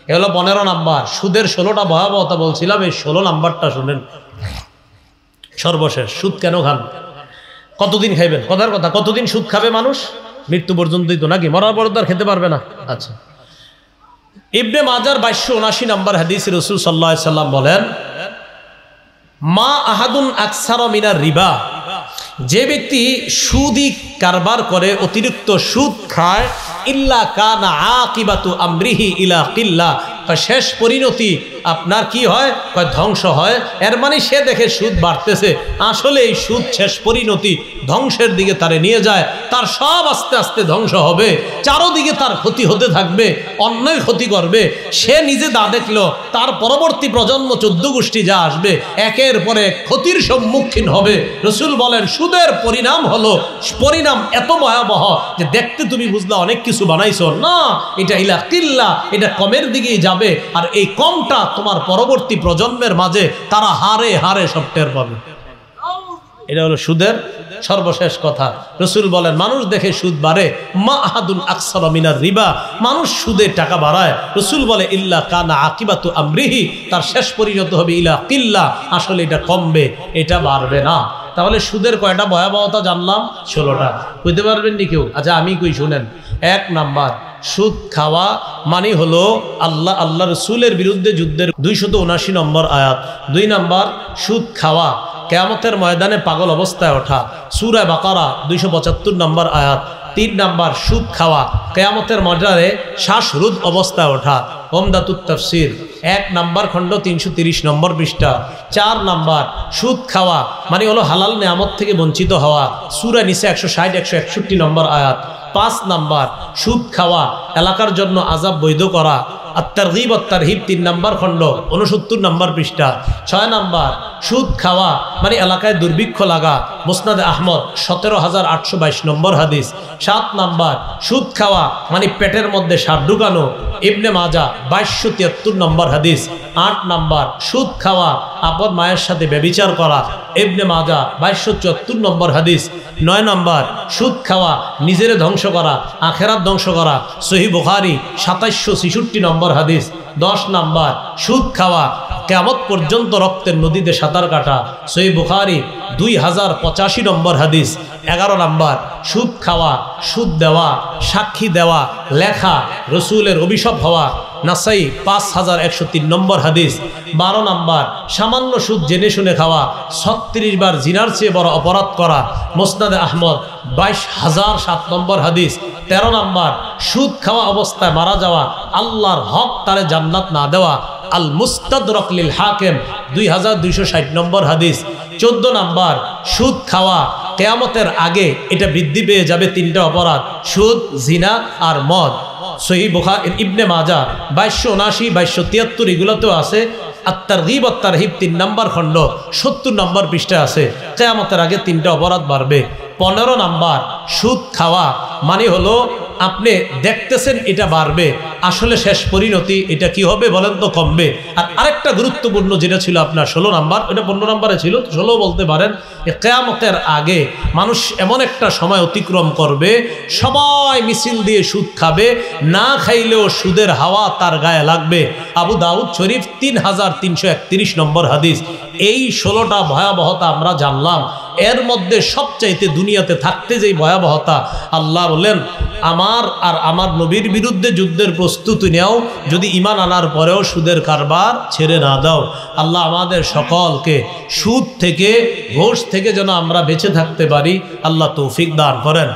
এ হলো 15 নাম্বার। সুদের 16টা ভয়াবহতা বলছিলাম, এই 16 নাম্বারটা শুনেন। সর্বশেষ, সুদ কেন খান? কতদিন খাইবেন? কথার কথা, কতদিন সুদ খাবে মানুষ? মৃত্যু পর্যন্তই তো, নাকি? মরার পর তো আর খেতে পারবে না। আচ্ছা, ইবনে মাজার 2279 নম্বর হাদিসে রাসূল সাল্লাল্লাহু আলাইহি সাল্লাম বলেন মা আহাদুন আকসারা মিনার রিবা, যে ব্যক্তি সুদি কারবার করে, অতিরিক্ত সুদ খায়, ইল্লা কানা আকিবাতু আমরিহি ইলা কিল্লা, শেষ পরিণতি আপনার কি হয়? ধ্বংস হয়। এর মানে সে দেখে সুদ বাড়তেছে, আসলে এই সুদ শেষ পরিণতি ধ্বংসের দিকে তারে নিয়ে যায়। তার সব আস্তে আস্তে ধ্বংস হবে, চারোদিকে তার ক্ষতি হতে থাকবে, অন্যের ক্ষতি করবে। সে নিজে দা দেখলো, তার পরবর্তী প্রজন্ম 14 গোষ্ঠী যা আসবে একের পরে ক্ষতির সম্মুখীন হবে। রাসূল বলেন সুদের পরিণাম হলো, পরিণাম এত ভয়াবহ যে দেখতে তুমি বুঝলা অনেক কিছু বানাইছো না, এটা ইলা কিল্লা, এটা কমের দিকেই যাবে। আর এই কমটা তোমার পরবর্তী প্রজন্মের মাঝে তারা হারে হারে সব টের পাবে। এটা হলো সুদের সর্বশেষ কথা। রসুল বলেন মানুষ দেখে সুদ বাড়ে, মা আহাদুন আকসারা মিনার রিবা, মানুষ সুদে টাকা বাড়ায়। রসুল বলে ইল্লা কানা আকিবাতু আমরিহি, তার শেষ পরিণত হবে ইলা কিল্লা, আসলে এটা কমবে, এটা বাড়বে না। তাহলে সুদের কয়টা ভয়াবহতা জানলাম? 16টা। বুঝতে পারবেন নি কেউ? আচ্ছা আমি কই শুনেন। 1 নাম্বার, সুদ খাওয়া মানে হলো আল্লাহ রসুলের বিরুদ্ধে যুদ্ধের 279 নম্বর আয়াত। 2 নাম্বার, সুদ খাওয়া কিয়ামতের ময়দানে পাগল অবস্থায় ওঠা, সূরা বাকারা 275 নম্বর আয়াত। 3 নাম্বার, সুদ খাওয়া কিয়ামতের ময়দানে শ্বাসরোধ অবস্থায় ওঠা, ওমদাতুত তাফসির 1 নাম্বার খণ্ড 330 নম্বর পৃষ্ঠা। 4 নাম্বার, সুদ খাওয়া মানে হলো হালাল নেয়ামত থেকে বঞ্চিত হওয়া, সূরা নিসা 160-161 নম্বর আয়াত। 5 নাম্বার, সুদ খাওয়া এলাকার জন্য আযাব বৈধ করা, আত-তারগীব ওয়াত-তারহিব 3 নাম্বার খণ্ড 69 নম্বর পৃষ্ঠা। 6 নাম্বার, সুদ খাওয়া মানে এলাকায় দুর্ভিক্ষ লাগা, মুসনাদে আহমদ 17822 নম্বর হাদিস। 7 নাম্বার, সুদ খাওয়া মানে পেটের মধ্যে সাপ ঢুকানো, ইবনে মাজাহ 2273 নম্বর হাদিস। 8 নাম্বার, সুদ খাওয়া আপন মায়ের সাথে ব্যভিচার করা, ইবনে মাজাহ 2274 নম্বর হাদিস। 9 নাম্বার, সুদ খাওয়া নিজের ধ্বংস করা, আখেরাত ধ্বংস করা, সহিহ বুখারী 2766 নম্বর হাদিস। 10 নাম্বার, সুদ খাওয়া কিয়ামত পর্যন্ত রক্তের নদীতে সাঁতার কাটা, সহিহ বুখারী 2085 নম্বর হাদিস। 11 নাম্বার, সুদ খাওয়া, সুদ দেওয়া, সাক্ষী দেওয়া, লেখা, রসুলের অভিশাপ হওয়া, নাসাই 5103 নম্বর হাদিস। 12 নাম্বার, সামান্য সুদ জেনে শুনে খাওয়া, 36 বার জিনার চেয়ে বড় অপরাধ করা, মুসনাদে আহমদ 22007 নম্বর হাদিস। 13 নাম্বার, সুদ খাওয়া অবস্থায় মারা যাওয়া, আল্লাহর হক তারে জান্নাত না দেওয়া, আল মুস্তাদরাক লিল হাকিম 2260 নম্বর হাদিস। 14 নাম্বার, সুদ খাওয়া কিয়ামতের আগে এটা বৃদ্ধি পেয়ে যাবে 3টা অপরাধ, সুদ, জিনা আর মদ। সহিহ বুখারী ইবনে মাজাহ 2279 2273 এগুলোতেও আছে। আত-তারগীব ওয়াত-তারহিব 3 নম্বর খণ্ড 70 নম্বর পৃষ্ঠা আছে। কিয়ামতের আগে 3টা অপরাধ বাড়বে। 15 নাম্বার, সুদ খাওয়া মানে হলো আপনি দেখতেছেন এটা বাড়বে, আসলে শেষ পরিণতি এটা কি হবে বলেন তো? কমবে। আর আরেকটা গুরুত্বপূর্ণ যেটা ছিল আপনার 16 নাম্বার, ওটা 15 নাম্বারে ছিল, 16 বলতে পারেন। কিয়ামতের আগে মানুষ এমন একটা সময় অতিক্রম করবে, সবাই মিছিল দিয়ে সুদ খাবে, না খাইলেও সুদের হাওয়া তার গায়ে লাগবে। আবু দাউদ শরীফ 3331 নম্বর হাদিস। এই 16টা ভয়াবহতা আমরা জানলাম। এর মধ্যে সবচাইতে দুনিয়াতে থাকতে যেই ভয়াবহতা, আল্লাহ বলেন আমার আর আমার নবীর বিরুদ্ধে যুদ্ধের প্রস্তুতি নেও, যদি ঈমান আনার পরেও সুদের কারবার ছেড়ে না দাও। আল্লাহ আমাদের সকলকে সুদ থেকে, ঘোষ থেকে যেন আমরা বেঁচে থাকতে পারি, আল্লাহ তৌফিক দান করেন।